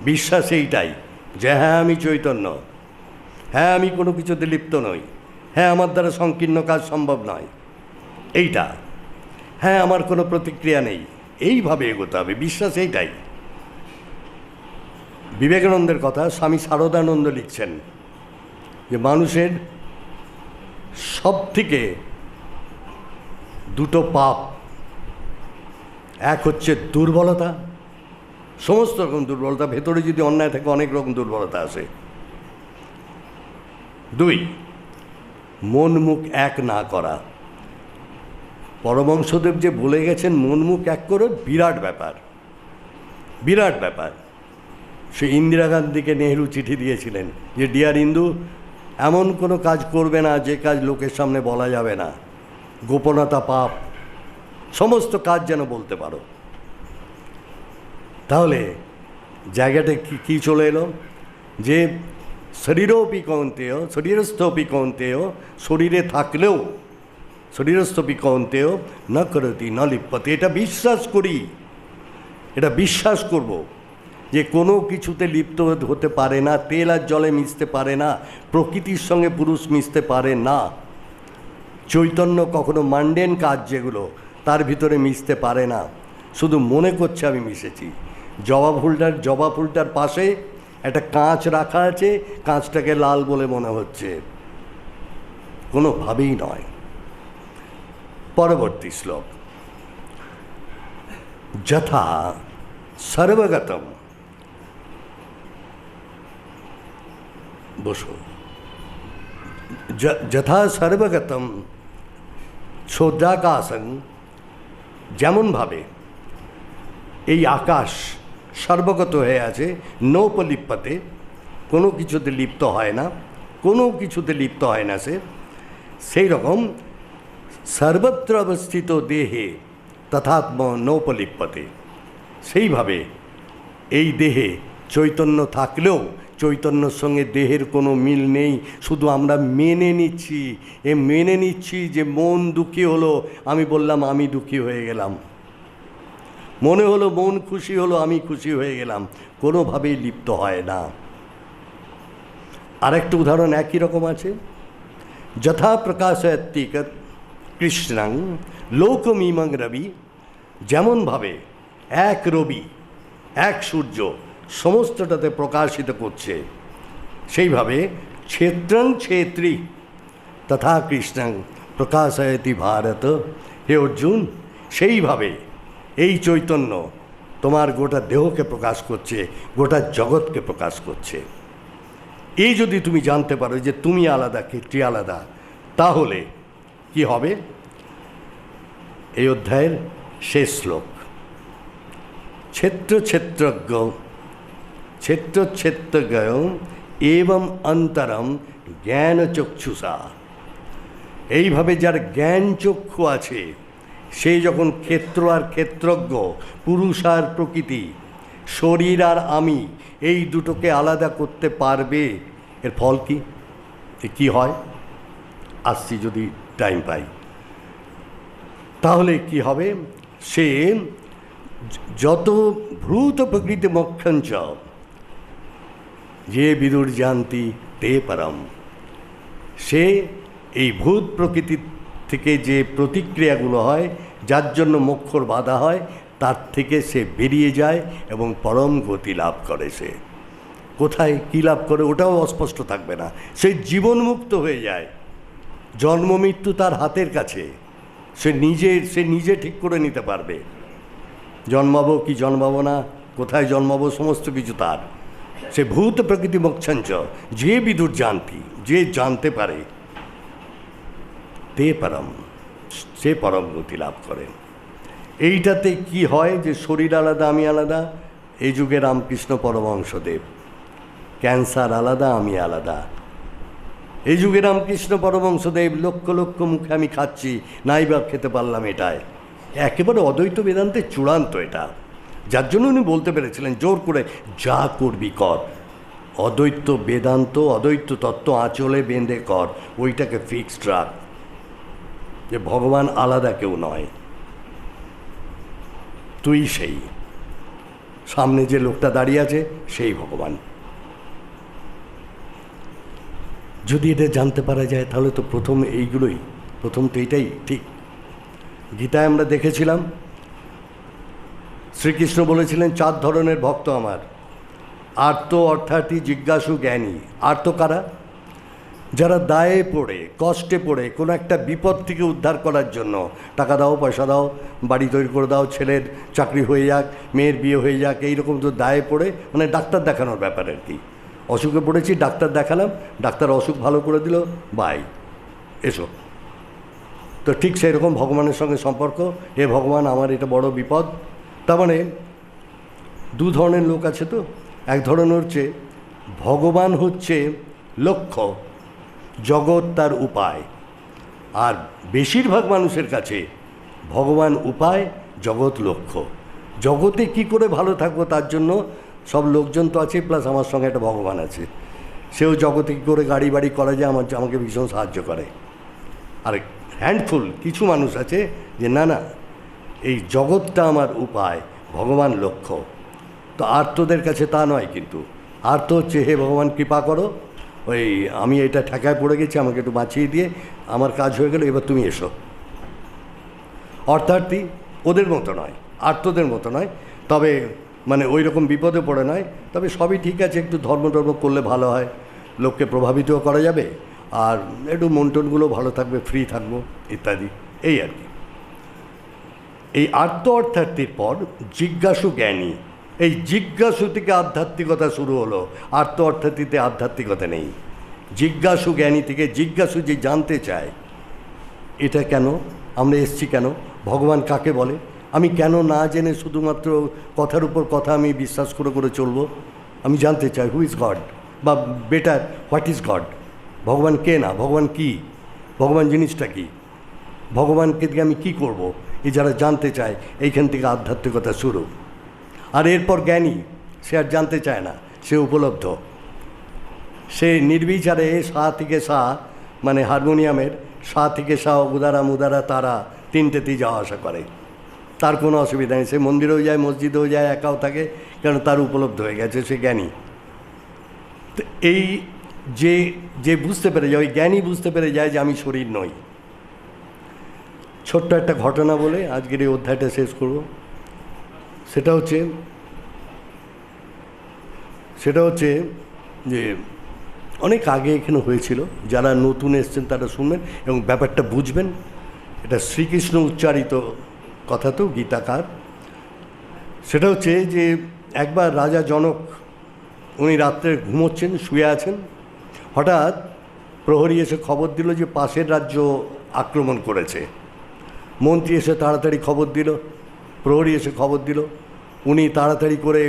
বিশ্বাস এইটাই যে হ্যাঁ আমি চৈতন্য, হ্যাঁ আমি কোনো কিছুতে লিপ্ত নই, হ্যাঁ আমার দ্বারা সংকীর্ণ কাজ সম্ভব নয়, এইটা, হ্যাঁ আমার কোনো প্রতিক্রিয়া নেই। এইভাবে এগোতে হবে, বিশ্বাস এইটাই। বিবেকানন্দের কথা স্বামী শারদানন্দ লিখছেন যে মানুষের সব থেকে দুটো পাপ, এক হচ্ছে দুর্বলতা, সমস্ত রকম দুর্বলতা, ভেতরে যদি অন্যায় থাকে অনেক রকম দুর্বলতা আসে। 2, মন মুখ এক না করা। পরমহংসদেব যে বলে গেছেন মন মুখ এক করো, বিরাট ব্যাপার, বিরাট ব্যাপার। সে ইন্দিরা গান্ধীকে নেহেরু চিঠি দিয়েছিলেন যে ডিয়ার ইন্দু, এমন কোনো কাজ করবে না যে কাজ লোকের সামনে বলা যাবে না, গোপনতা পাপ, সমস্ত কাজ যেন বলতে পারো। তাহলে জায়গাটা কি চলে এলো যে শরীরোপি কৌন্তেয় শরীরস্থপি কৌন্তেয়, শরীরে থাকলেও শরীরস্থপি কৌন্তেয় না করতি না লিপ্যতে। এটা বিশ্বাস করি, এটা বিশ্বাস করব যে কোনো কিছুতে লিপ্ত হতে পারে না, তেল আর জলে মিশতে পারে না, প্রকৃতির সঙ্গে পুরুষ মিশতে পারে না, চৈতন্য কখনো মান্ডেন কাজ যেগুলো তার ভিতরে মিশতে পারে না, শুধু মনে করছে আমি মিশেছি। জবা ফুলটার পাশে একটা কাঁচ রাখা আছে, কাঁচটাকে লাল বলে মনে হচ্ছে, কোনোভাবেই নয়। পরবর্তী শ্লোক, যথা সর্বগতম, বসো, যথা সর্বগতম ছোদ্রাকাশং, যেমনভাবে এই আকাশ সর্বগত হয়ে আছে, নৌপলিপ্যতে, কোনো কিছুতে লিপ্ত হয় না, কোনো কিছুতে লিপ্ত হয় না সে, সেই রকম সর্বত্র অবস্থিত দেহে তথাত্ম নৌপলিপ্যতে, সেইভাবে এই দেহে চৈতন্য থাকলেও চৈতন্যর সঙ্গে দেহের কোনো মিল নেই, শুধু আমরা মেনে নিচ্ছি। মেনে নিচ্ছি যে মন দুঃখী হলো, আমি বললাম আমি দুঃখী হয়ে গেলাম, মনে হলো মন খুশি হলো, আমি খুশি হয়ে গেলাম, কোনোভাবেই লিপ্ত হয় না। আরেকটা উদাহরণ একই রকম আছে, যথা প্রকাশয়তি কৃষ্ণং লোকমিমং রবি, যেমনভাবে এক রবি, এক সূর্য সমস্তটাতে প্রকাশিত করছে, সেইভাবে ক্ষেত্রং ক্ষেত্রী তথা কৃষ্ণং প্রকাশয়তি ভারত। হে অর্জুন, সেইভাবে এই চৈতন্য তোমার গোটা দেহকে প্রকাশ করছে, গোটা জগৎকে প্রকাশ করছে। এই যদি তুমি জানতে পারো যে তুমি আলাদা, ক্ষেত্রী আলাদা, তাহলে কি হবে? এই অধ্যায়ের শেষ শ্লোক, ক্ষেত্র ক্ষেত্রজ্ঞ ক্ষেত্র ক্ষেত্রজ্ঞ এবং অন্তরম জ্ঞান চক্ষুষা। এইভাবে যার জ্ঞান চক্ষু আছে, সেই যখন ক্ষেত্র আর ক্ষেত্রজ্ঞ, পুরুষ আর প্রকৃতি, শরীর আর আমি, এই দুটোকে আলাদা করতে পারবে, এর ফল কি? কি হয় আসছি যদি টাইম পাই। তাহলে কি হবে? সে যত ভূত প্রকৃতি মোক্ষঞ্চ যে বিদুর জানতি তে পরম, সে এই ভূত প্রকৃতির থেকে যে প্রতিক্রিয়াগুলো হয়, যার জন্য মোক্ষর বাধা হয়, তার থেকে সে বেরিয়ে যায় এবং পরম গতি লাভ করে। সে কোথায় কী লাভ করে ওটাও অস্পষ্ট থাকবে না, সে জীবনমুক্ত হয়ে যায়। জন্ম মৃত্যু তার হাতের কাছে, সে নিজে ঠিক করে নিতে পারবে। জন্মাবো কি জন্মাবো না, কোথায় জন্মাবো, সমস্ত কিছু তার। সে ভূত প্রকৃতি মোক্ষঞ্চ যে বিদুর জানতি, যে জানতে পারে, তে পরম, সে পরম গতি লাভ করে। এইটাতে কি হয় যে শরীর আলাদা, আমি আলাদা। এই যুগে রামকৃষ্ণ পরমহংসদেব, ক্যান্সার আলাদা, আমি আলাদা। এই যুগে রামকৃষ্ণ পরমহংসদেব লক্ষ লক্ষ মুখে আমি খাচ্ছি, নাই বা খেতে পারলাম, এটায় একেবারে অদ্বৈত বেদান্তের চূড়ান্ত এটা। যার জন্য উনি বলতে পেরেছিলেন জোর করে, যা করবি কর, অদ্বৈত বেদান্ত, অদ্বৈত তত্ত্ব আঁচলে বেঁধে কর, ওইটাকে ফিক্সড রাখ, যে ভগবান আলাদা কেউ নয়, তুই সেই সামনে যে লোকটা দাঁড়িয়ে আছে সেই ভগবান। যদি এটা জানতে পারা যায় তাহলে তো প্রথম এইগুলোই, প্রথম তো এটাই ঠিক। গীতায় আমরা দেখেছিলাম শ্রীকৃষ্ণ বলেছিলেন 4 ধরনের ভক্ত আমার, আর্ত অর্থাৎ জিজ্ঞাসু জ্ঞানী। আর্ত কারা? যারা দায়ে পড়ে, কষ্টে পড়ে, কোনো একটা বিপদ থেকে উদ্ধার করার জন্য, টাকা দাও, পয়সা দাও, বাড়ি তৈরি করে দাও, ছেলের চাকরি হয়ে যাক, মেয়ের বিয়ে হয়ে যাক, এইরকম তো দায়ে পড়ে, মানে ডাক্তার দেখানোর ব্যাপার আর কি। অসুখে পড়েছি, ডাক্তার দেখালাম, ডাক্তার অসুখ ভালো করে দিল, বাই, এসো। তো ঠিক সেই রকম ভগবানের সঙ্গে সম্পর্ক। হে ভগবান, আমার এটা বড় বিপদ। তার মানে 2 ধরনের লোক আছে। তো এক ধরনের হচ্ছে ভগবান হচ্ছে লক্ষ্য, জগৎ তার উপায়। আর বেশিরভাগ মানুষের কাছে ভগবান উপায়, জগৎ লক্ষ্য। জগতে কি করে ভালো থাকবো তার জন্য সব লোকজন তো আছে, প্লাস আমার সঙ্গে একটা ভগবান আছে, সেও জগতে কী করে গাড়ি বাড়ি করা যায় আমাকে ভীষণ সাহায্য করে। আর হ্যান্ডফুল কিছু মানুষ আছে যে না না, এই জগৎটা আমার উপায়, ভগবান লক্ষ্য। তো আর্তদের কাছে তা নয়, কিন্তু আর্ত হচ্ছে হে ভগবান কৃপা করো, ওই আমি এটা ঠেকায় পড়ে গেছি, আমাকে একটু বাঁচিয়ে দিয়ে আমার কাজ হয়ে গেল, এবার তুমি এসো। অর্থাৎ ওদের মতো নয়, আর্তদের মতো নয়, তবে মানে ওই রকম বিপদে পড়ে নয়। তবে সবই ঠিক আছে, একটু ধর্ম করলে ভালো হয়, লোককে প্রভাবিতও করা যাবে, আর একটু মনটনগুলো ভালো থাকবে, ফ্রি থাকবো ইত্যাদি, এই আর কি। এই আর্ত অর্থার্থীর পর জিজ্ঞাসু জ্ঞানী, এই জিজ্ঞাসু থেকে আধ্যাত্মিকতা শুরু হলো। আর্ত অর্থার্থীতে আধ্যাত্মিকতা নেই, জিজ্ঞাসু জ্ঞানী থেকে। জিজ্ঞাসু যে জানতে চায় এটা কেন, আমরা এসছি কেন, ভগবান কাকে বলে, আমি কেন না জেনে শুধুমাত্র কথার উপর কথা আমি বিশ্বাস করে করে চলবো। আমি জানতে চাই হু ইজ গড, বা বেটার হোয়াট ইজ গড, ভগবান কে না, ভগবান কি, ভগবান জিনিসটা কি, ভগবানকে দিয়ে আমি কি করব, এই যারা জানতে চায়, এইখান থেকে আধ্যাত্মিকতা শুরু। আর এরপর জ্ঞানী, সে আর জানতে চায় না, সে উপলব্ধ, সে নির্বিচারে সা থেকে সা মানে হারমোনিয়ামের সা থেকে সা উদারা মুদারা তারা তিনটেতেই যাওয়া আসা করে, তার কোনো অসুবিধা নেই। সে মন্দিরেও যায়, মসজিদেও যায়, একাও থাকে, কারণ তার উপলব্ধ হয়ে গেছে, সে জ্ঞানী। তো এই যে যে বুঝতে পেরে যায়, ওই জ্ঞানী বুঝতে পেরে যায় যে আমি শরীর নই। ছোট্ট একটা ঘটনা বলে আজকের এই অধ্যায়টা শেষ করব। সেটা হচ্ছে যে অনেক আগে এখানে হয়েছিল, যারা নতুন এসছেন তারা শুনবেন এবং ব্যাপারটা বুঝবেন। এটা শ্রীকৃষ্ণ উচ্চারিত কথা, তো গীতাকার। সেটা হচ্ছে যে একবার রাজা জনক, উনি রাত্রে ঘুমোচ্ছেন, শুয়ে আছেন, হঠাৎ প্রহরী এসে খবর দিল যে পাশের রাজ্য আক্রমণ করেছে। মন্ত্রী এসে তাড়াতাড়ি খবর দিল, প্রহরী এসে খবর দিল, উনি তাড়াতাড়ি করে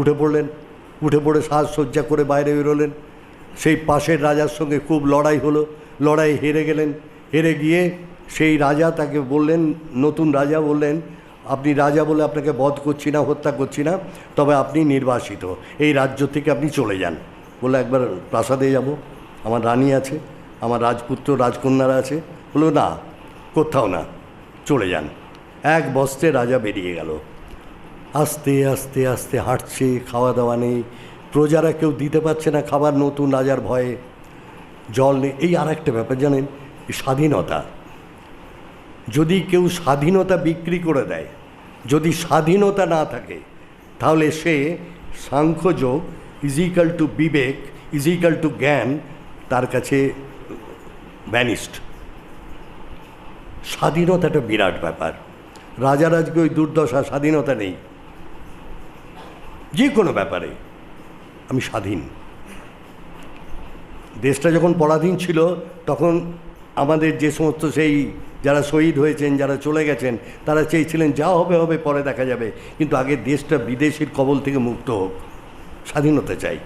উঠে পড়লেন, উঠে পড়ে সাজসজ্জা করে বাইরে বেরোলেন। সেই পাশের রাজার সঙ্গে খুব লড়াই হলো, লড়াই হেরে গেলেন। হেরে গিয়ে সেই রাজা তাকে বললেন, নতুন রাজা বললেন, আপনি রাজা বলে আপনাকে বধ করছি না, হত্যা করছি না, তবে আপনি নির্বাসিত, এই রাজ্য থেকে আপনি চলে যান। বলে একবার প্রাসাদে যাব, আমার রানী আছে, আমার রাজপুত্র রাজকন্যারা আছে। বললো না, কোথাও না, চলে যান। এক বস্ত্রে রাজা বেরিয়ে গেল। আস্তে আস্তে আস্তে হাঁটছে, খাওয়া দাওয়া নেই, প্রজারা কেউ দিতে পারছে না খাবার, নতুন রাজার ভয়ে, জল নেই। এই আর একটা ব্যাপার জানেন, স্বাধীনতা। যদি কেউ স্বাধীনতা বিক্রি করে দেয়, যদি স্বাধীনতা না থাকে, তাহলে সে সাংখ্যযোগ ইজিক্যাল টু বিবেক ইজিক্যাল টু জ্ঞান তার কাছে ভ্যানিস্ট। স্বাধীনতাটা বিরাট ব্যাপার। রাজার আজকে ওই দুর্দশা, স্বাধীনতা নেই যে কোনো ব্যাপারে। আমি স্বাধীন। দেশটা যখন পরাধীন ছিল, তখন আমাদের যে সমস্ত সেই যারা শহীদ হয়েছেন, যারা চলে গেছেন, তারা চেয়েছিলেন যা হবে হবে, পরে দেখা যাবে, কিন্তু আগে দেশটা বিদেশির কবল থেকে মুক্ত হোক। স্বাধীনতা চাই।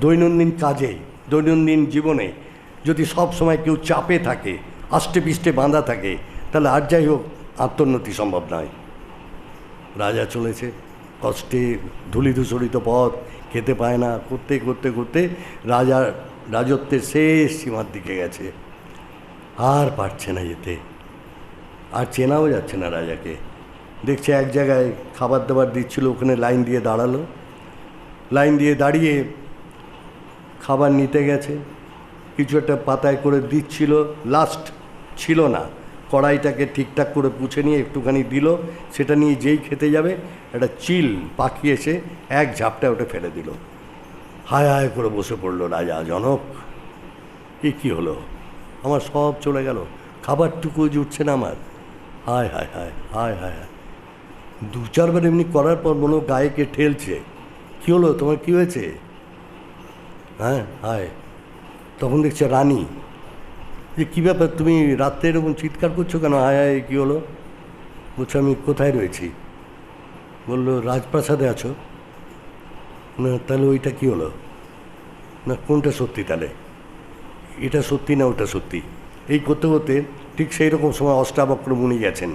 দৈনন্দিন কাজে, দৈনন্দিন জীবনে যদি সব সময় কেউ চাপে থাকে, আষ্টে পিষ্টে বাঁধা থাকে, তাহলে আর যাই হোক আত্মোন্নতি সম্ভব নয়। রাজা চলেছে কষ্টে, ধূলিধূসরিত পথ, খেতে পায় না, করতে করতে করতে রাজার রাজত্বের শেষ সীমার দিকে গেছে, আর পারছে না যেতে, আর চেনাও যাচ্ছে না রাজাকে। দেখছে এক জায়গায় খাবার দাবার দিচ্ছিল, ওখানে লাইন দিয়ে দাঁড়ালো, লাইন দিয়ে দাঁড়িয়ে খাবার নিতে গেছে, কিছু একটা পাতায় করে দিচ্ছিল, লাস্ট ছিল না, কড়াইটাকে ঠিকঠাক করে পুছে নিয়ে একটুখানি দিল, সেটা নিয়ে যেই খেতে যাবে, একটা চিল পাখি এসে এক ঝাপটা ওটা ফেলে দিল। হায় হায় করে বসে পড়লো রাজা জনক, কী হলো, আমার সব চলে গেল, খাবারটুকু জুটছে না আমার, হায় হায় হায় হায় হায় হায়। দু চারবার এমনি করার পর মনে গায়েকে ঠেলছে, কী হলো, তোমার কী হয়েছে? হ্যাঁ হায়। তখন দেখছে রানী, যে কী ব্যাপার, তুমি রাত্রে এরকম চিৎকার করছো কেন, হায় হায় কী হলো? বলছে আমি কোথায় রয়েছি? বললো রাজপ্রাসাদে আছো। না তাহলে ওইটা কী হলো? না কোনটা সত্যি তাহলে, এটা সত্যি না ওটা সত্যি? এই করতে করতে ঠিক সেই রকম সময় অষ্টাবক্র মুনি গেছেন।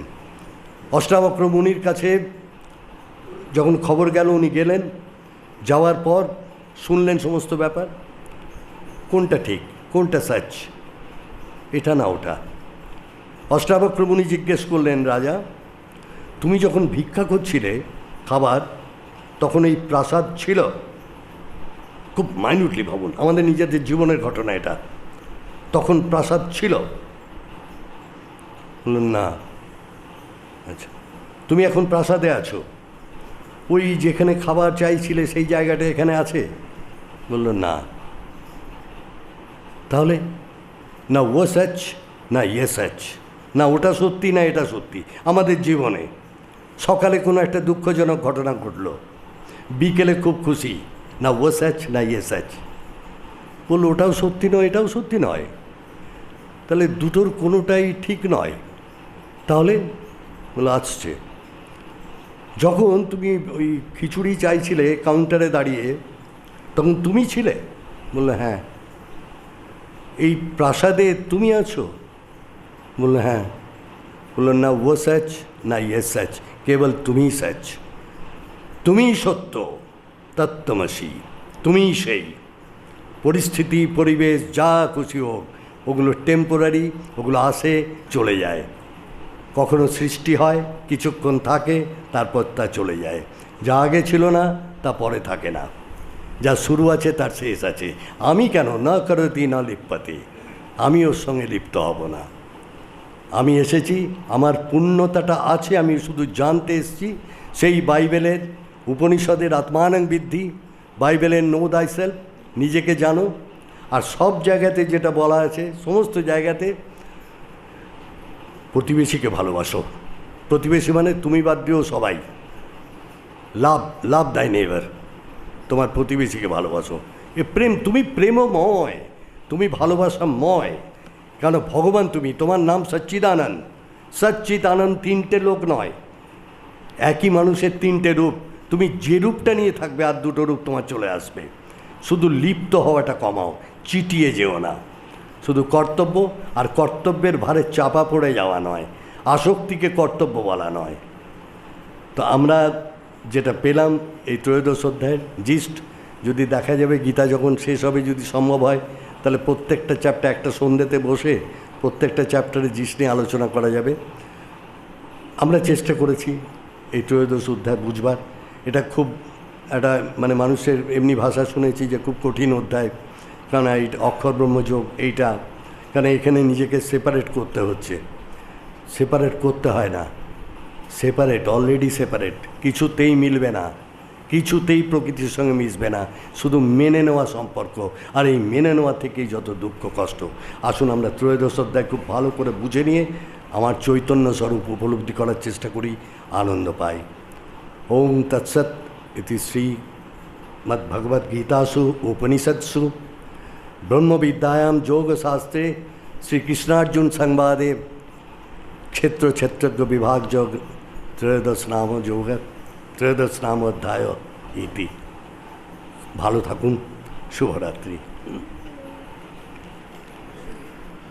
অষ্টাবক্র মুনির কাছে যখন খবর গেল, উনি গেলেন, যাওয়ার পর শুনলেন সমস্ত ব্যাপার, কোনটা ঠিক, কোনটা সচ, এটা না ওটা। অষ্টাবক্র মুনি জিজ্ঞেস করলেন, রাজা তুমি যখন ভিক্ষা করছিলে খাবার, তখন এই প্রাসাদ ছিল? খুব মাইনিউটলি ভাবুন, আমাদের নিজেদের জীবনের ঘটনা এটা। তখন প্রাসাদ ছিল? বললেন না। আচ্ছা, তুমি এখন প্রাসাদে আছো, ওই যেখানে খাবার চাইছিলে সেই জায়গাটা এখানে আছে? বলল না। তাহলে না ও সচ না ইয়ে সচ, না ওটা সত্যি না এটা সত্যি। আমাদের জীবনে সকালে কোনো একটা দুঃখজনক ঘটনা ঘটলো, বিকেলে খুব খুশি, না ও সচ না ইয়ে সচ। বললো ওটাও সত্যি নয় এটাও সত্যি নয়, তাহলে দুটোর কোনোটাই ঠিক নয়। তাহলে বলো আসছে, যখন তুমি ওই খিচুড়ি চাইছিলে কাউন্টারে দাঁড়িয়ে, তখন তুমি ছিলে? বললো হ্যাঁ। এই প্রাসাদে তুমি আছো? বললো হ্যাঁ। বললো না ও সচ না ইয়ে সচ, কেবল তুমিই সচ, তুমিই সত্য, তত্ত্বমসি, তুমিই সেই। পরিস্থিতি পরিবেশ যা খুশি হোক, ওগুলো টেম্পোরারি, ওগুলো আসে চলে যায়। কখনো সৃষ্টি হয়, কিছুক্ষণ থাকে, তারপর তা চলে যায়। যা আগে ছিল না তা পরে থাকে না, যা শুরু আছে তার শেষ আছে। আমি কেন না করতি না লিপ্পাতে, আমি ওর সঙ্গে লিপ্ত হব না। আমি এসেছি, আমার পূর্ণতাটা আছে, আমি শুধু জানতে এসেছি। সেই বাইবেলের উপনিষদের আত্মানং বিদ্ধি, বাইবেলের নো দাই সেলফ, নিজেকে জানো। আর সব জায়গাতে যেটা বলা আছে, সমস্ত জায়গাতে প্রতিবেশীকে ভালোবাসো। প্রতিবেশী মানে তুমি বাদ দিও সবাই। লাভ লাভ দাই নেইবার, তোমার প্রতিবেশীকে ভালোবাসো। এ প্রেম, তুমি প্রেমময়, তুমি ভালোবাসাময়। কেন ভগবান তুমি, তোমার নাম সচ্চিদানন্দ। সচ্চিদানন্দ তিনটে লোক নয়, একই মানুষের তিনটে রূপ। তুমি যে রূপটা নিয়ে থাকবে আর দুটো রূপ তোমার চলে আসবে। শুধু লিপ্ত হওয়াটা কমাও, চিটিয়ে যেও না। শুধু কর্তব্য, আর কর্তব্যের ভারে চাপা পড়ে যাওয়া নয়, আসক্তিকে কর্তব্য বলা নয়। তো আমরা যেটা পেলাম এই ত্রয়োদশ অধ্যায়ের জিস্ট, যদি দেখা যাবে গীতা যখন শেষ হবে, যদি সম্ভব হয়, তাহলে প্রত্যেকটা চ্যাপ্টার একটা সন্ধ্যেতে বসে প্রত্যেকটা চ্যাপ্টারে জিস্ট নিয়ে আলোচনা করা যাবে। আমরা চেষ্টা করেছি এই ত্রয়োদশ অধ্যায় বুঝবার। এটা খুব একটা মানে মানুষের এমনি ভাষা শুনেছি যে খুব কঠিন অধ্যায়, কারণ এই অক্ষর ব্রহ্মযোগ এইটা, কারণ এখানে নিজেকে সেপারেট করতে হচ্ছে। সেপারেট করতে হয় না, সেপারেট, অলরেডি সেপারেট, কিছুতেই মিলবে না, কিছুতেই প্রকৃতির সঙ্গে মিশবে না, শুধু মেনে নেওয়া সম্পর্ক। আর এই মেনে নেওয়া থেকেই যত দুঃখ কষ্ট। আসুন আমরা ত্রয়োদশ অধ্যায় খুব ভালো করে বুঝে নিয়ে আমার চৈতন্য স্বরূপ উপলব্ধি করার চেষ্টা করি, আনন্দ পাই। ওম তৎসৎ ইতি শ্রীমদ্ভগবদ্গীতাসু উপনিষৎসু ব্রহ্মবিদ্যায়াম যোগশাস্ত্রে শ্রীকৃষ্ণার্জুন সংবাদে क्षेत्र क्षेत्रज्ञ विभाग जोग त्रयोदश नाम যোগ ত্রয়োদশ নাম অধ্যায় ইতি। ভালো থাকুন, শুভরাত্রি।